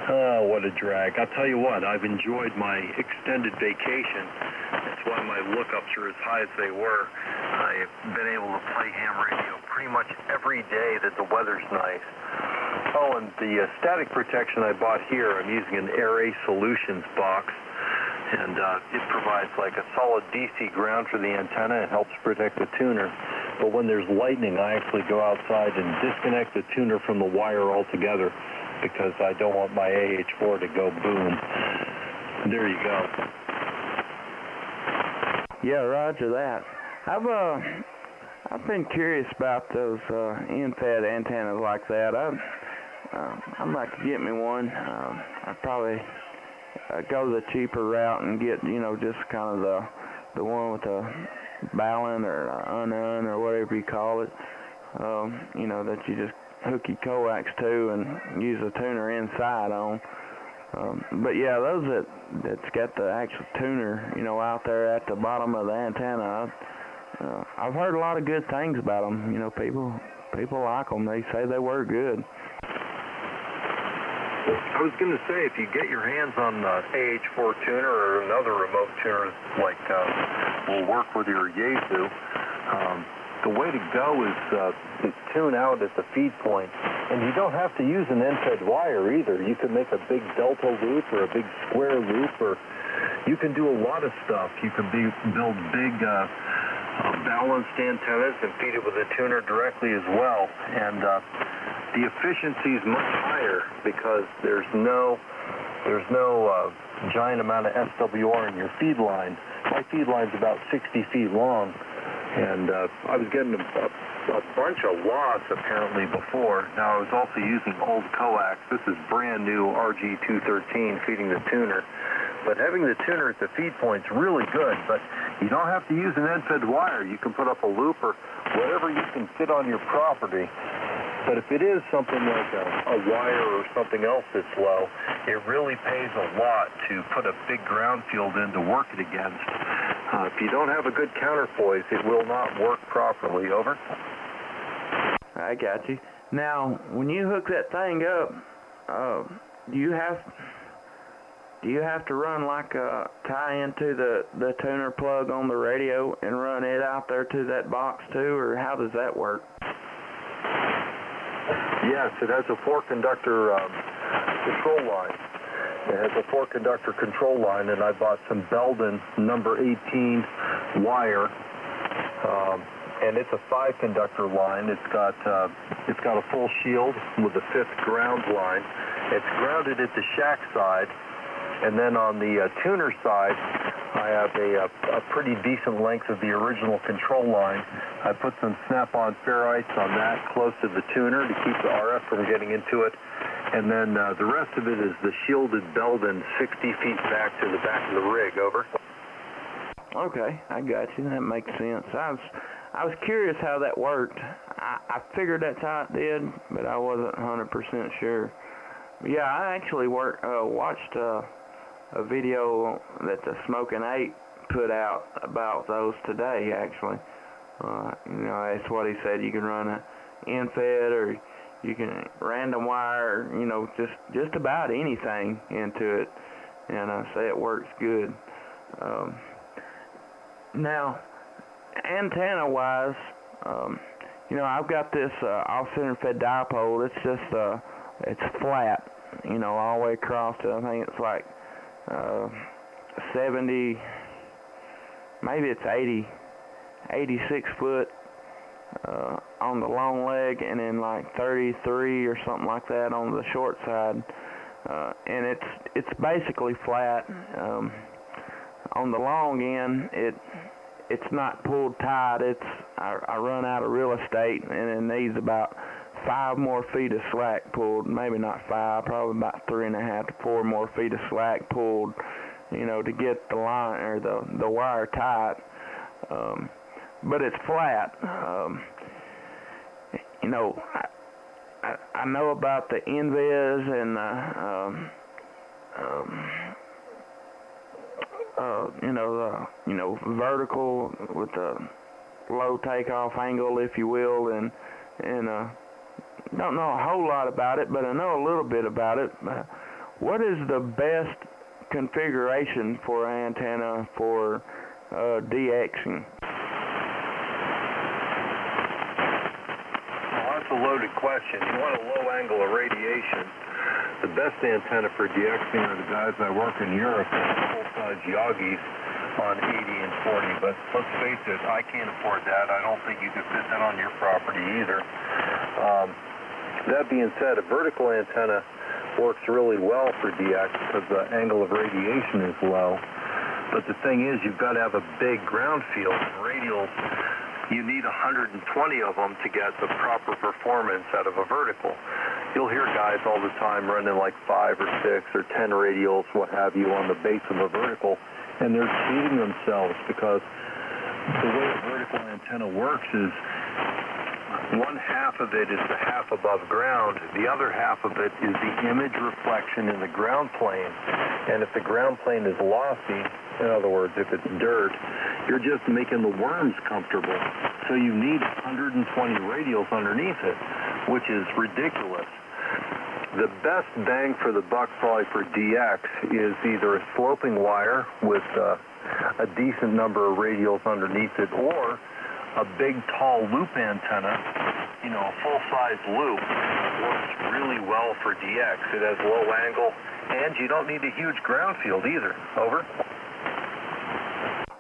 Oh, what a drag. I'll tell you what, I've enjoyed my extended vacation. That's why my lookups are as high as they were. I've been able to play ham radio pretty much every day that the weather's nice. Oh, and the static protection I bought here, I'm using an Air-A Solutions box, and it provides like a solid DC ground for the antenna. It helps protect the tuner. But when there's lightning, I actually go outside and disconnect the tuner from the wire altogether, because I don't want my AH4 to go boom. There you go. Yeah, roger that. I've been curious about those end-fed antennas like that. I'd like to get me one. I'd probably go the cheaper route and get, just kind of the one with the balun or unun or whatever you call it. That you just hook your coax to and use the tuner inside on. But yeah, those that's got the actual tuner, out there at the bottom of the antenna, I've heard a lot of good things about them. People people like them. They say they work good. I was going to say, if you get your hands on the AH4 tuner or another remote tuner like will work with your Yaesu, the way to go is tune out at the feed point. And you don't have to use an end-fed wire either. You can make a big delta loop or a big square loop, or you can do a lot of stuff. You can build big balanced antennas and feed it with a tuner directly as well. And the efficiency is much higher because there's no giant amount of SWR in your feed line. My feed line's about 60 feet long, and I was getting a bunch of loss apparently before. Now I was also using old coax. This is brand new RG213 feeding the tuner. But having the tuner at the feed point's really good, but you don't have to use an end-fed wire. You can put up a loop or whatever you can fit on your property. But if it is something like a wire or something else that's low, it really pays a lot to put a big ground field in to work it against. If you don't have a good counterpoise, it will not work properly. Over. I got you. Now, when you hook that thing up, do you have to run like a tie into the tuner plug on the radio and run it out there to that box too, or how does that work? Yes, it has a 4-conductor control line. It has a 4-conductor control line, and I bought some Belden number 18 wire, and it's a 5-conductor line. It's got a full shield with a 5th ground line. It's grounded at the shack side, and then on the tuner side, I have a pretty decent length of the original control line. I put some snap-on ferrites on that close to the tuner to keep the RF from getting into it. And then the rest of it is the shielded Belden 60 feet back to the back of the rig. Over. Okay, I got you. That makes sense. I was curious how that worked. I figured that's how it did, but I wasn't 100% sure. But yeah, I actually watched a video that the Smoking 8 put out about those today, actually. That's what he said. You can run an end-fed or you can random wire, just about anything into it, and I say it works good. Now, antenna-wise, I've got this off-center fed dipole. It's just, it's flat, all the way across it. I think it's like 70, maybe it's 86 foot on the long leg, and then like 33 or something like that on the short side, and it's basically flat. On the long end, it's not pulled tight. I run out of real estate, and it needs about 5 more feet of slack pulled. Maybe not 5, probably about 3.5 to 4 more feet of slack pulled, to get the line or the wire tight. But it's flat. I know about the Invis and vertical with the low takeoff angle, if you will, and don't know a whole lot about it, but I know a little bit about it. What is the best configuration for an antenna for DXing? That's a loaded question. You want a low angle of radiation. The best antenna for DXing are the guys I work in Europe, full-size Yagis on 80 and 40, but let's face it, I can't afford that. I don't think you could fit that on your property either. That being said, a vertical antenna works really well for DX because the angle of radiation is low. But the thing is, you've got to have a big ground field. And radials, you need 120 of them to get the proper performance out of a vertical. You'll hear guys all the time running like 5 or 6 or 10 radials, what have you, on the base of a vertical, and they're cheating themselves because the way a vertical antenna works is One half of it is the half above ground. The other half of it is the image reflection in the ground plane. And if the ground plane is lossy, in other words, if it's dirt, you're just making the worms comfortable. So you need 120 radials underneath it, which is ridiculous. The best bang for the buck probably for DX is either a sloping wire with a decent number of radials underneath it, or a big tall loop antenna, you know, a full-size loop. Works really well for DX. It has low angle, and you don't need a huge ground field either. Over.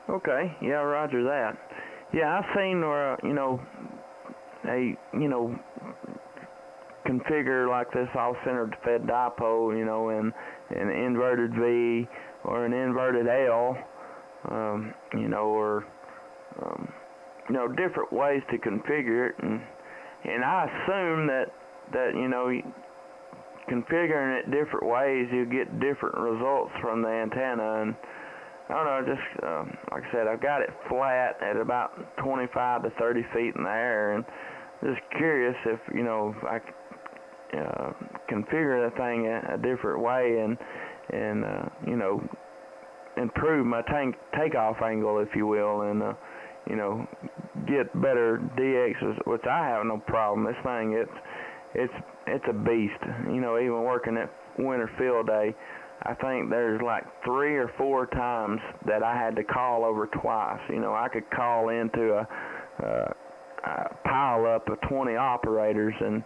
Okay, yeah, roger that. Yeah, I've seen where, configure like this off-centered fed dipole, in an inverted V or an inverted L, different ways to configure it, and I assume that configuring it different ways, you get different results from the antenna. And I don't know, just like I said, I've got it flat at about 25 to 30 feet in the air, and just curious if I configure the thing a different way and improve my takeoff angle, if you will, and get better DXs, which I have no problem. This thing, it's a beast. Even working at winter field day, I think there's like 3 or 4 times that I had to call over twice. I could call into a pile up of 20 operators, and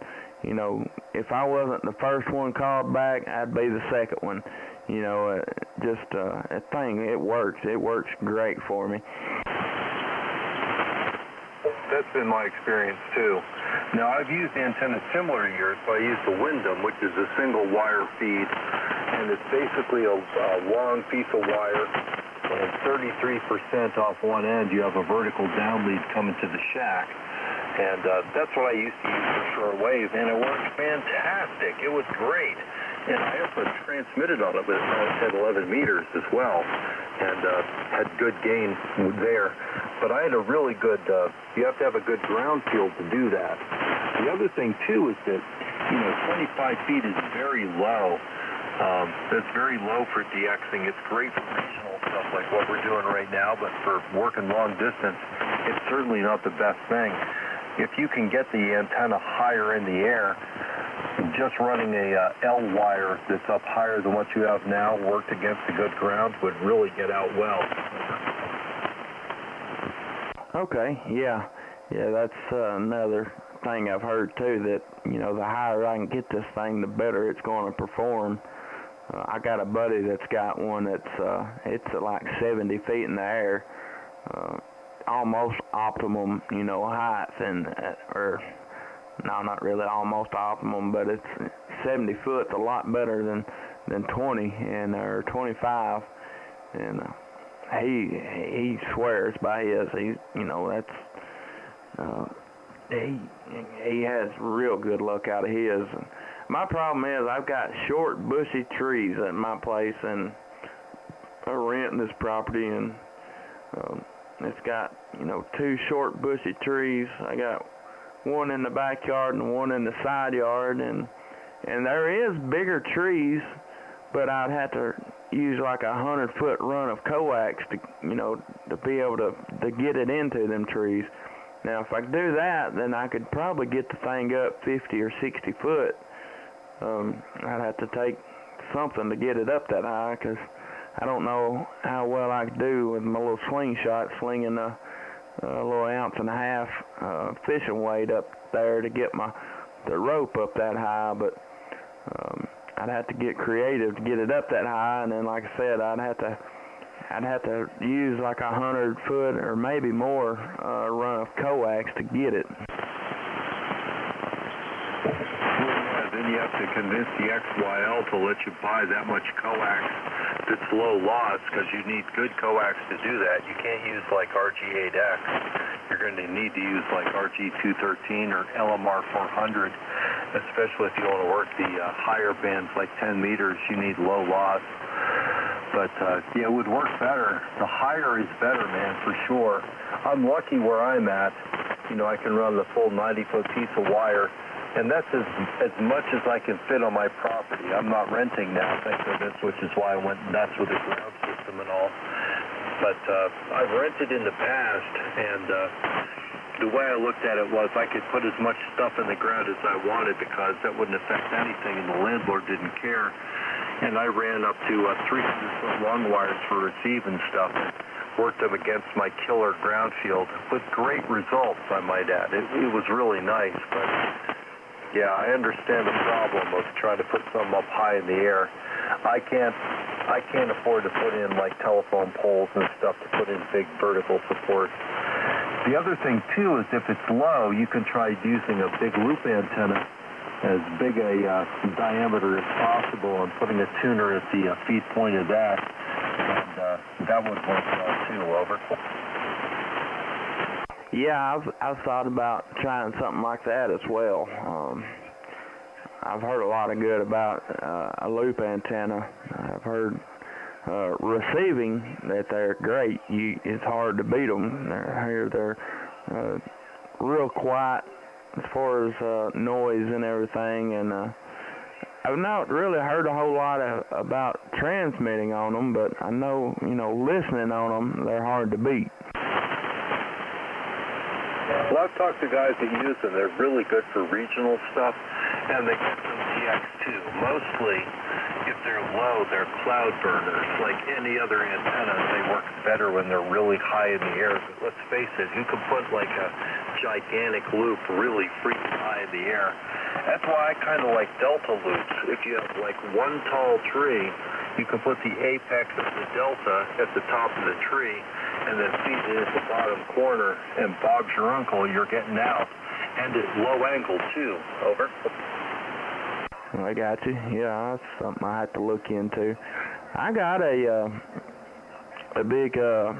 if I wasn't the first one called back, I'd be the second one. That thing, it works great for me. That's been my experience too. Now, I've used antennas similar to yours, but I use the Wyndham, which is a single wire feed, and it's basically a long piece of wire, and 33% off one end you have a vertical downlead coming to the shack. And that's what I used to use for shortwave, and it worked fantastic. It was great. And I also transmitted on it with 10, 11 meters as well, and had good gain there. But I had a really good, you have to have a good ground field to do that. The other thing, too, is that, 25 feet is very low. That's very low for DXing. It's great for regional stuff like what we're doing right now, but for working long distance, it's certainly not the best thing. If you can get the antenna higher in the air, just running a L wire that's up higher than what you have now, worked against the good ground, would really get out well. Okay, yeah, that's another thing I've heard too, that the higher I can get this thing, the better it's going to perform. I got a buddy that's got one that's it's at like 70 feet in the air, almost optimum, height, and or no, not really almost optimum, but it's 70 foot's a lot better than 20 and or 25, and he swears by his. He has real good luck out of his. My problem is I've got short, bushy trees at my place, and I'm renting this property, and it's got 2 short, bushy trees. I got one in the backyard and one in the side yard, and there is bigger trees, but I'd have to use like a 100-foot run of coax to be able to get it into them trees. Now, if I could do that, then I could probably get the thing up 50 or 60 foot. I'd have to take something to get it up that high, because I don't know how well I could do with my little slingshot slinging a little 1.5 ounce fishing weight up there to get the rope up that high, but I'd have to get creative to get it up that high, and then, like I said, I'd have to use like a 100-foot or maybe more run of coax to get it. Then you have to convince the XYL to let you buy that much coax that's low loss, because you need good coax to do that. You can't use like RG8X. You're going to need to use like RG213 or LMR 400, especially if you want to work the higher bands like 10 meters. You need low loss. But it would work better. The higher is better, man, for sure. I'm lucky where I'm at. I can run the full 90-foot piece of wire, and that's as much as I can fit on my property. I'm not renting now, thank goodness, which is why I went nuts with the ground system and all. But I've rented in the past, and the way I looked at it was I could put as much stuff in the ground as I wanted because that wouldn't affect anything, and the landlord didn't care. And I ran up to 300-foot long wires for receiving stuff and worked them against my killer ground field with great results, I might add. It was really nice, but yeah, I understand the problem of trying to put something up high in the air. I can't afford to put in like telephone poles and stuff to put in big vertical support. The other thing too is if it's low, you can try using a big loop antenna, as big a diameter as possible, and putting a tuner at the feed point of that, and that would work well too. Over. Yeah, I've thought about trying something like that as well. I've heard a lot of good about a loop antenna. I've heard receiving that they're great. It's hard to beat them. They're real quiet as far as noise and everything, and I've not really heard a whole lot about transmitting on them, but I know, listening on them, they're hard to beat. Well, I've talked to guys that use them. They're really good for regional stuff, and they get some TX2. Mostly, if they're low, they're cloud burners. Like any other antenna, they work better when they're really high in the air. But let's face it, you can put like a gigantic loop really freaking high in the air. That's why I kind of like delta loops. If you have like one tall tree, you can put the apex of the delta at the top of the tree and then feed it at the bottom corner, and Bob's your uncle, you're getting out. And at low angle too. Over. I got you. Yeah, that's something I have to look into. I got a big, I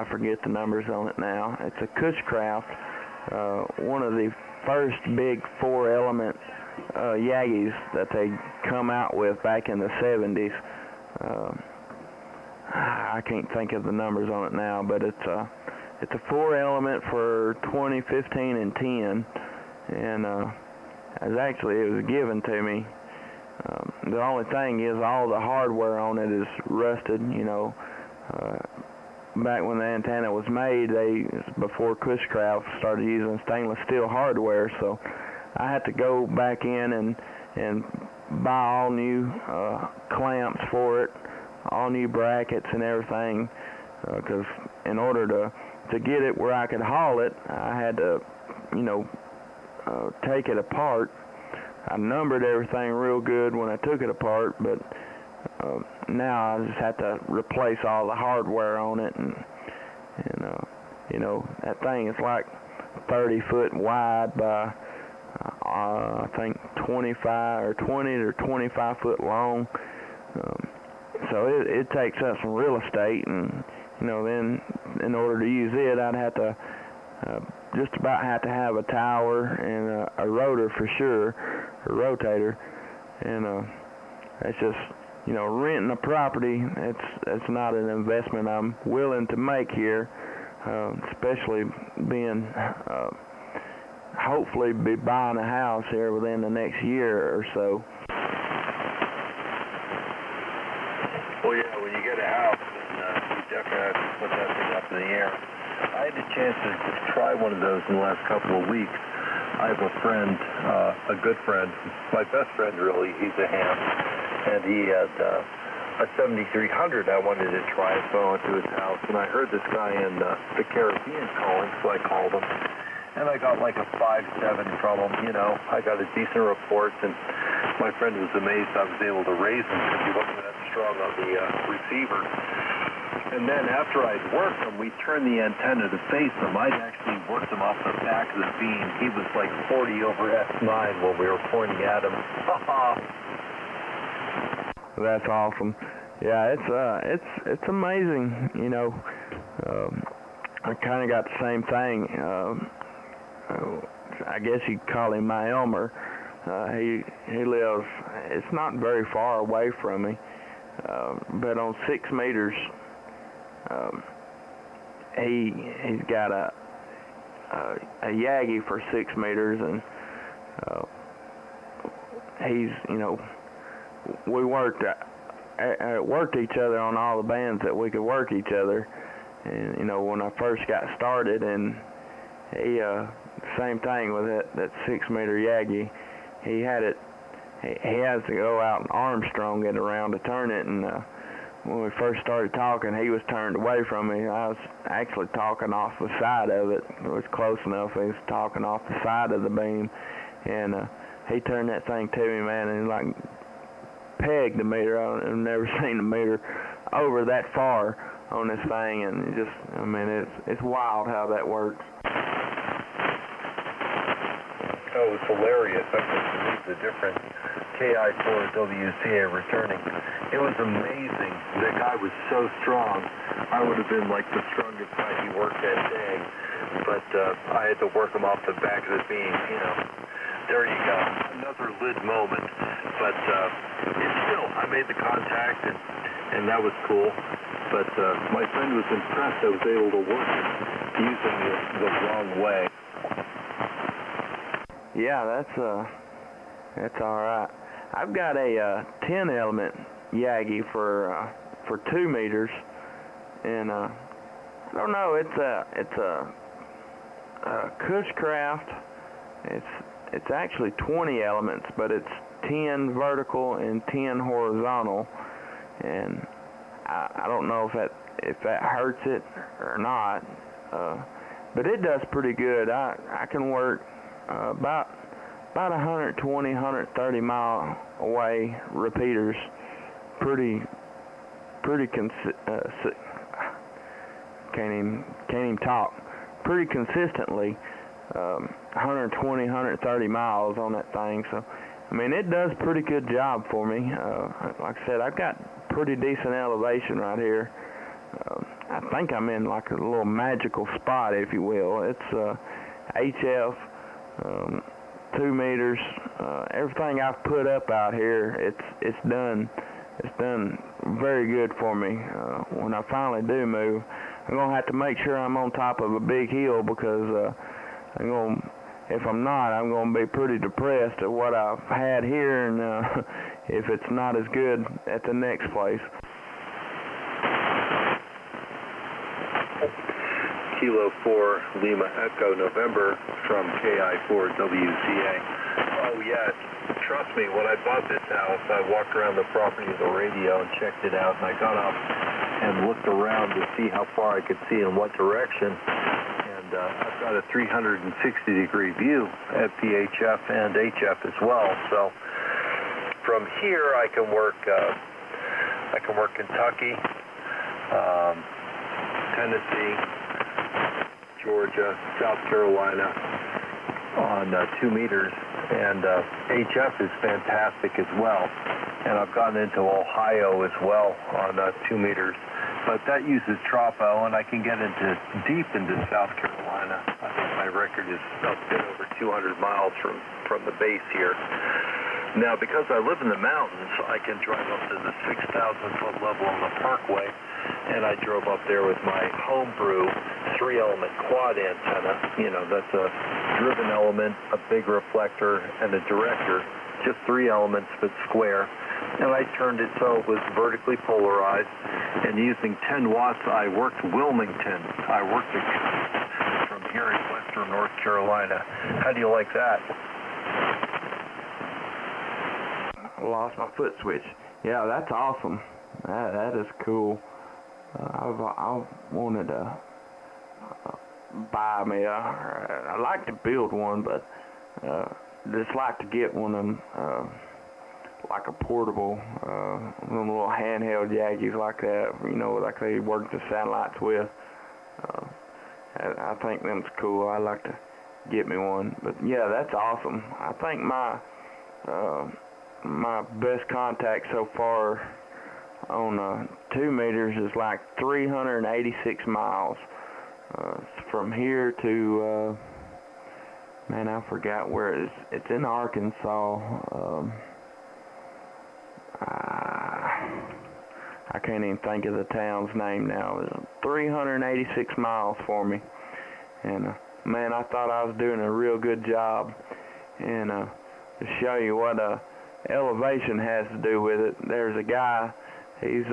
forget the numbers on it now. It's a Cushcraft, one of the first big 4-element Yagis that they come out with back in the 70s. I can't think of the numbers on it now, but it's a 4-element for 20, 15, and 10, and it was given to me. The only thing is all the hardware on it is rusted. Back when the antenna was made, before Cushcraft started using stainless steel hardware, so I had to go back in and buy all new clamps for it, all new brackets and everything, because in order to get it where I could haul it, I had to, take it apart. I numbered everything real good when I took it apart, but now I just have to replace all the hardware on it, and that thing is like 30 foot wide by I think 20 or 25 foot long. So it takes up some real estate, and then in order to use it, I'd have to just about have to have a tower and a rotor for sure, a rotator, and it's just renting a property. It's not an investment I'm willing to make here, especially being hopefully be buying a house here within the next year or so. Well, yeah, when you get a house, then you definitely have to put that thing up in the air. I had a chance to just try one of those in the last couple of weeks. I have a friend, a good friend, my best friend really, he's a ham, and he had a 7300 I wanted to try, so I went to his house, and I heard this guy in the Caribbean calling, so I called him, and I got like a 5.7 from him, I got a decent report, and my friend was amazed I was able to raise him because he wasn't that strong on the receiver. And then after I'd worked him, we turned the antenna to face him. I'd actually worked him off the back of the beam. He was like 40 over S9 when we were pointing at him. That's awesome. Yeah, it's amazing. I kind of got the same thing. I guess you'd call him my Elmer. He lives. It's not very far away from me, but on 6 meters. He's got a Yagi for 6 meters, and he's, you know, we worked each other on all the bands that we could work each other. And, you know, when I first got started, and he, same thing with that 6 meter Yagi, he had it, he has to go out and Armstrong it around to turn it, and when we first started talking, he was turned away from me. I was actually talking off the side of it. It was close enough. He was talking off the side of the beam, and he turned that thing to me, man, and like pegged the meter. I've never seen the meter over that far on this thing, and it just, I mean, it's wild how that works. Oh, it's hilarious. I couldn't believe the difference. KI4 WCA returning. It was amazing. That guy was so strong. I would have been like the strongest guy he worked that day, but I had to work him off the back of the beam, you know. There you go. Another lid moment. But it's still, I made the contact, and that was cool. But my friend was impressed I was able to work it using the wrong way. Yeah, that's all right. I've got a 10 element Yagi for 2 meters, and I don't know. It's a Cushcraft. It's actually 20 elements, but it's 10 vertical and 10 horizontal, and I don't know if that hurts it or not, but it does pretty good. I can work about 120, 130 mile away repeaters pretty can't even talk, pretty consistently, 120, 130 miles on that thing. So, I mean, it does a pretty good job for me. Like I said, I've got pretty decent elevation right here. I think I'm in like a little magical spot, if you will. It's HF, 2 meters. Everything I've put up out here, it's done very good for me. When I finally do move, I'm gonna have to make sure I'm on top of a big hill, because if I'm not, I'm gonna be pretty depressed at what I've had here, and if it's not as good at the next place. Kilo 4 Lima Echo November from KI4 WCA. Oh yeah, trust me, when I bought this house, I walked around the property with the radio and checked it out, and I got up and looked around to see how far I could see in what direction. And I've got a 360-degree view at VHF and HF as well. So from here, I can work Kentucky, Tennessee, Georgia, South Carolina on 2 meters, and HF is fantastic as well. And I've gotten into Ohio as well on 2 meters, but that uses Tropo, and I can get deep into South Carolina. I think my record is a bit over 200 miles from the base here. Now, because I live in the mountains, I can drive up to the 6,000-foot level on the Parkway, and I drove up there with my homebrew 3-element quad antenna. You know, that's a driven element, a big reflector, and a director. Just 3 elements, but square. And I turned it so it was vertically polarized, and using 10 watts, I worked Wilmington. I worked it from here in western North Carolina. How do you like that? I lost my foot switch. Yeah, that's awesome. That is cool. I wanted to buy me I like to build one, but just like to get one of them, like a portable, one of them little handheld Yagis like that, you know, like they work the satellites with. I think them's cool. I like to get me one. But yeah, that's awesome. I think my best contact so far on 2 meters is like 386 miles from here to man, I forgot where it is. It's in Arkansas. I can't even think of the town's name now. It's 386 miles for me, and man, I thought I was doing a real good job. And to show you what elevation has to do with it, there's a guy, he's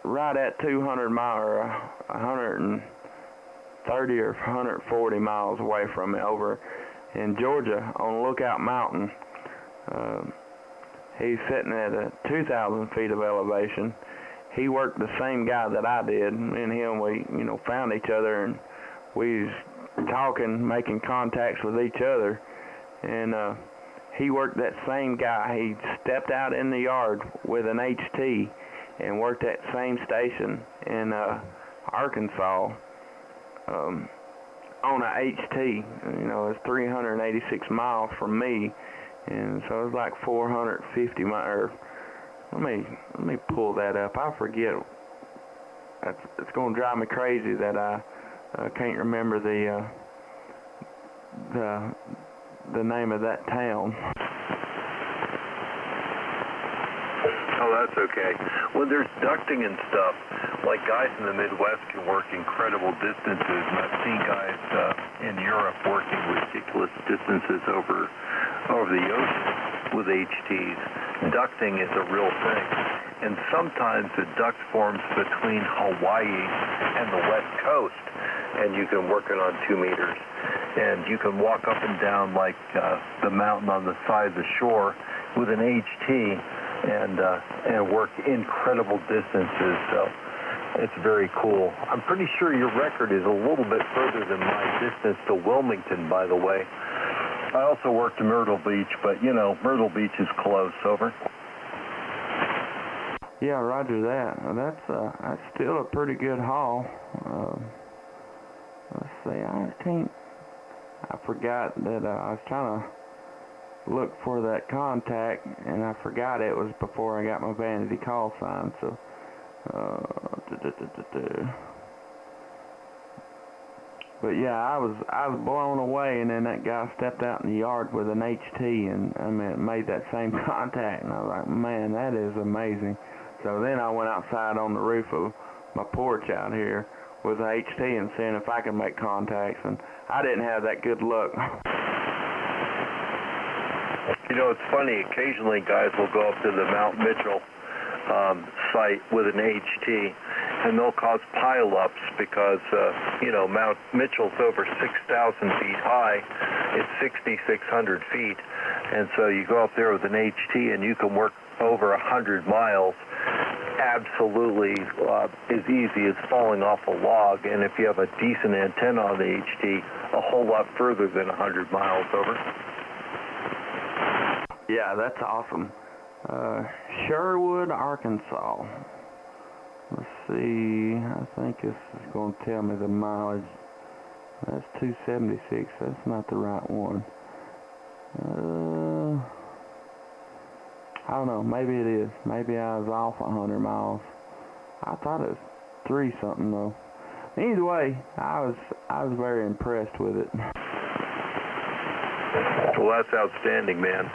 right at 200 miles, or 130 or 140 miles away from me over in Georgia on Lookout Mountain. He's sitting at 2,000 feet of elevation. He worked the same guy that I did. Me and him, we, found each other, and we was talking, making contacts with each other. And he worked that same guy. He stepped out in the yard with an HT and worked that same station in Arkansas on a HT. It's 386 miles from me, and so it's like 450 miles. Let me pull that up. I forget. It's going to drive me crazy that I can't remember the name of that town. Oh, that's okay. When there's ducting and stuff, like guys in the Midwest can work incredible distances, and I've seen guys in Europe working ridiculous distances over the ocean with HTs. Ducting is a real thing, and sometimes the duct forms between Hawaii and the West Coast, and you can work it on 2 meters, and you can walk up and down like the mountain on the side of the shore with an HT and work incredible distances. So it's very cool. I'm pretty sure your record is a little bit further than my distance to Wilmington, by the way. I also worked in Myrtle Beach, but Myrtle Beach is close. Over. Yeah, roger that. That's still a pretty good haul. Let's see, I forgot that I was trying to look for that contact, and I forgot it was before I got my vanity call sign. So, but yeah, I was blown away, and then that guy stepped out in the yard with an HT, and it made that same contact, and I was like, man, that is amazing. So then I went outside on the roof of my porch out here with an HT and seeing if I could make contacts, and I didn't have that good luck. It's funny, occasionally guys will go up to the Mount Mitchell site with an HT, and they'll cause pileups because, Mount Mitchell's over 6,000 feet high. It's 6,600 feet, and so you go up there with an HT and you can work over 100 miles absolutely as easy as falling off a log, and if you have a decent antenna on the HT, a whole lot further than 100 miles. Over. Yeah, that's awesome. Sherwood, Arkansas. Let's see, I think this is going to tell me the mileage. That's 276, that's not the right one. I don't know, maybe it is. Maybe I was off 100 miles. I thought it was 3 something though. Either way, I was very impressed with it. Well, that's outstanding, man.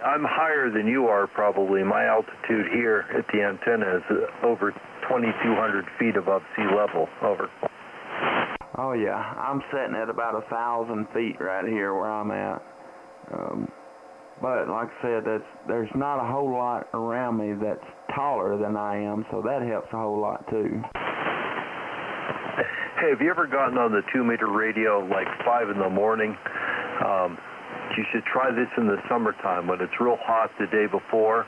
I'm higher than you are probably. My altitude here at the antenna is over 2,200 feet above sea level. Over. Oh yeah, I'm sitting at about 1,000 feet right here where I'm at. But like I said, there's not a whole lot around me that's taller than I am, so that helps a whole lot too. Hey, have you ever gotten on the 2-meter radio like 5 in the morning? You should try this in the summertime when it's real hot the day before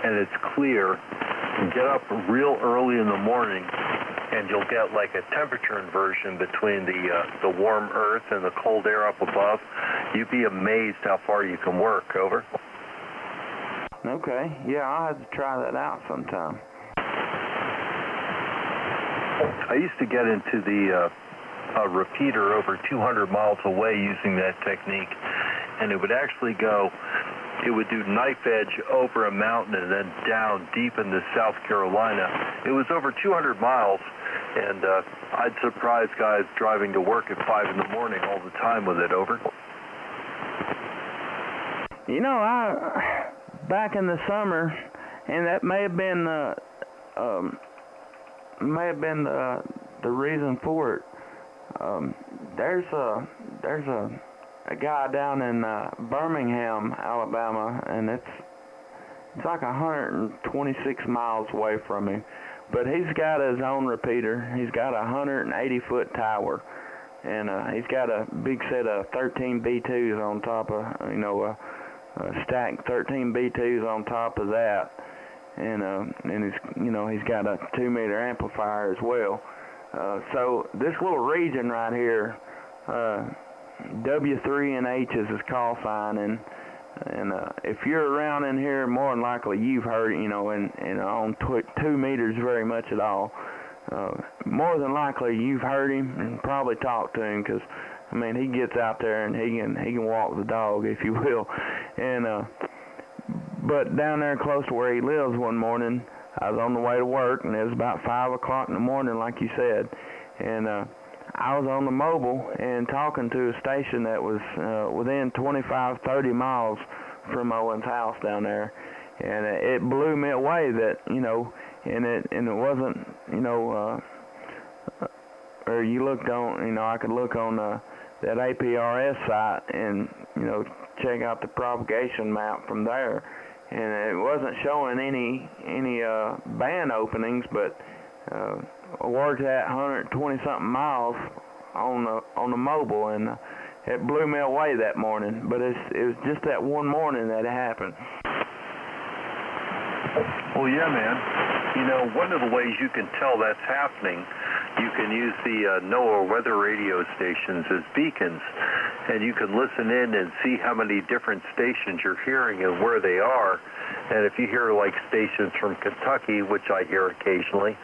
and it's clear. And get up real early in the morning and you'll get like a temperature inversion between the warm earth and the cold air up above. You'd be amazed how far you can work. Over. Okay, yeah, I'll have to try that out sometime. I used to get into the repeater over 200 miles away using that technique, and it would actually go, it would do knife edge over a mountain and then down deep into South Carolina. It was over 200 miles, and I'd surprise guys driving to work at 5 in the morning all the time with it. Over. Back in the summer, and that may have been the reason for it. There's there's a guy down in Birmingham, Alabama, and it's like 126 miles away from me. But he's got his own repeater. He's got a 180-foot tower, and he's got a big set of 13 B2s on top of, stacked 13 B2s on top of that, and he's got a 2-meter amplifier as well. So this little region right here, W3NH is his call sign, and if you're around in here, more than likely you've heard, and on 2 meters very much at all. More than likely you've heard him and probably talked to him, because I mean, he gets out there and he can walk the dog, if you will. And but down there close to where he lives one morning, I was on the way to work, and it was about 5 o'clock in the morning, like you said, and I was on the mobile and talking to a station that was within 25, 30 miles from Owen's house down there, and it blew me away that, and it wasn't, or you looked on, I could look on that APRS site and, check out the propagation map from there, and it wasn't showing any band openings, but I worked at 120-something miles on the mobile, and it blew me away that morning. But it was just that one morning that it happened. Well, yeah, man. One of the ways you can tell that's happening, you can use the NOAA weather radio stations as beacons, and you can listen in and see how many different stations you're hearing and where they are. And if you hear like stations from Kentucky, which I hear occasionally,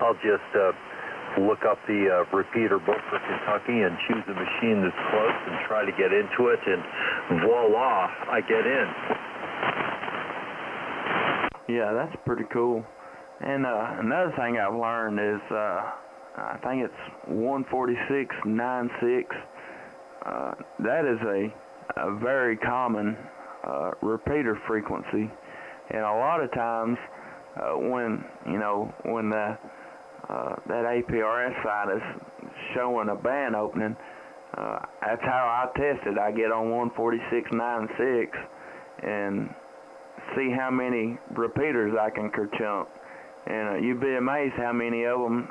I'll just look up the repeater book for Kentucky and choose a machine that's close and try to get into it, and voila, I get in. Yeah, that's pretty cool. And another thing I've learned is, I think it's 146.96. That is a very common repeater frequency, and a lot of times when that APRS site is showing a band opening, that's how I test it. I get on 146.96 and see how many repeaters I can kerchunk, and you'd be amazed how many of them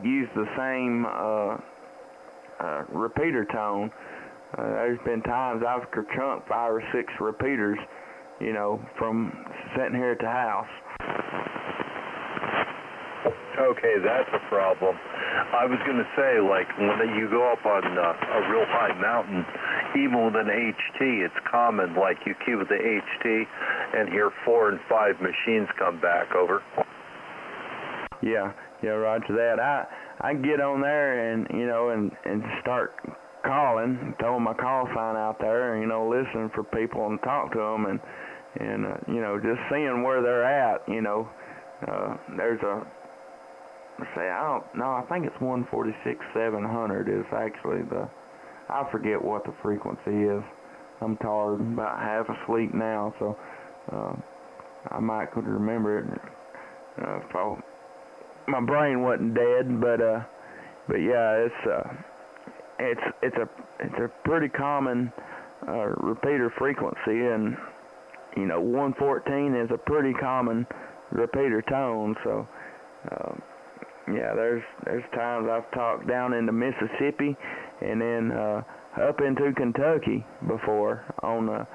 use the same repeater tone. There's been times I've kerchunked 5 or 6 repeaters, from sitting here at the house. Okay, that's a problem. I was going to say, like, when you go up on a real high mountain, even with an HT, it's common, like, you cue the HT and hear 4 and 5 machines come back over. Yeah, roger that. I get on there and, and start calling, throwing my call sign out there, and, listening for people and talk to them, and just seeing where they're at, there's a, I think it's 146.700 is actually I forget what the frequency is. I'm tired, about half asleep now, so I might could remember it if my brain wasn't dead, but yeah, it's a pretty common repeater frequency, and 114 is a pretty common repeater tone, so yeah, there's times I've talked down into Mississippi and then up into Kentucky before on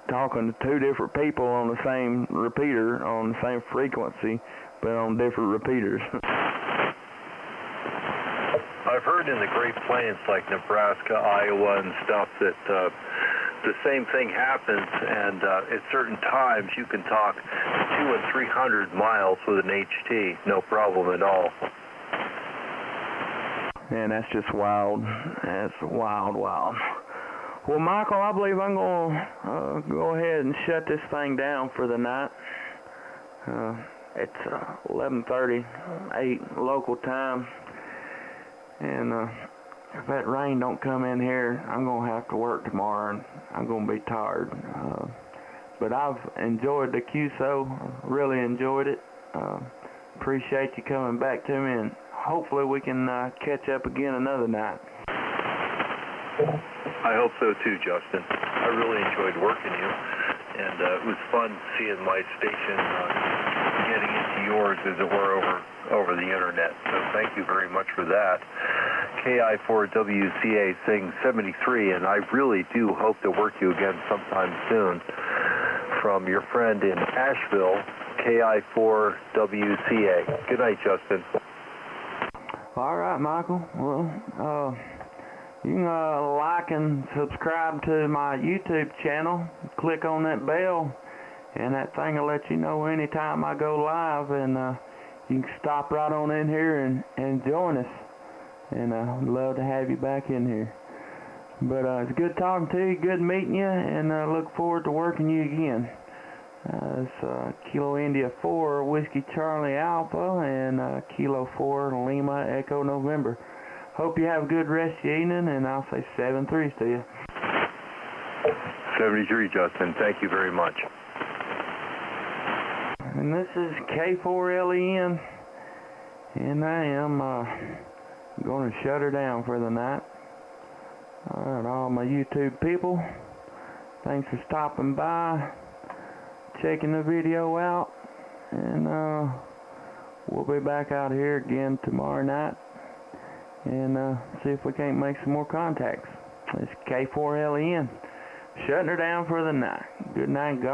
talking to 2 different people on the same repeater on the same frequency, but on different repeaters. I've heard in the Great Plains, like Nebraska, Iowa, and stuff, that the same thing happens, and at certain times you can talk 200 and 300 miles with an HT, no problem at all. Man, that's just wild. That's wild. Well, Michael, I believe I'm going to go ahead and shut this thing down for the night. It's 11:38 local time, and if that rain don't come in here, I'm going to have to work tomorrow, and I'm going to be tired. But I've enjoyed the QSO, really enjoyed it. Appreciate you coming back to me, and hopefully we can catch up again another night. I hope so too, Justin. I really enjoyed working you, and it was fun seeing my station getting into yours, as it were, over the internet. So thank you very much for that. KI4WCA saying 73, and I really do hope to work you again sometime soon. From your friend in Asheville, KI4WCA. Good night, Justin. All right, Michael. Well, you can like and subscribe to my YouTube channel. Click on that bell, and that thing will let you know anytime I go live, and you can stop right on in here and join us. And I'd love to have you back in here. But it's good talking to you, good meeting you, and look forward to working you again. It's Kilo India 4, Whiskey Charlie Alpha, and Kilo 4, Lima Echo November. Hope you have a good rest of the evening, and I'll say 7-3 to you. 73, Justin. Thank you very much. And this is K4LEN, and I am going to shut her down for the night. All right, all my YouTube people, thanks for stopping by, checking the video out, and we'll be back out here again tomorrow night and see if we can't make some more contacts. It's K4LEN, shutting her down for the night. Good night, God.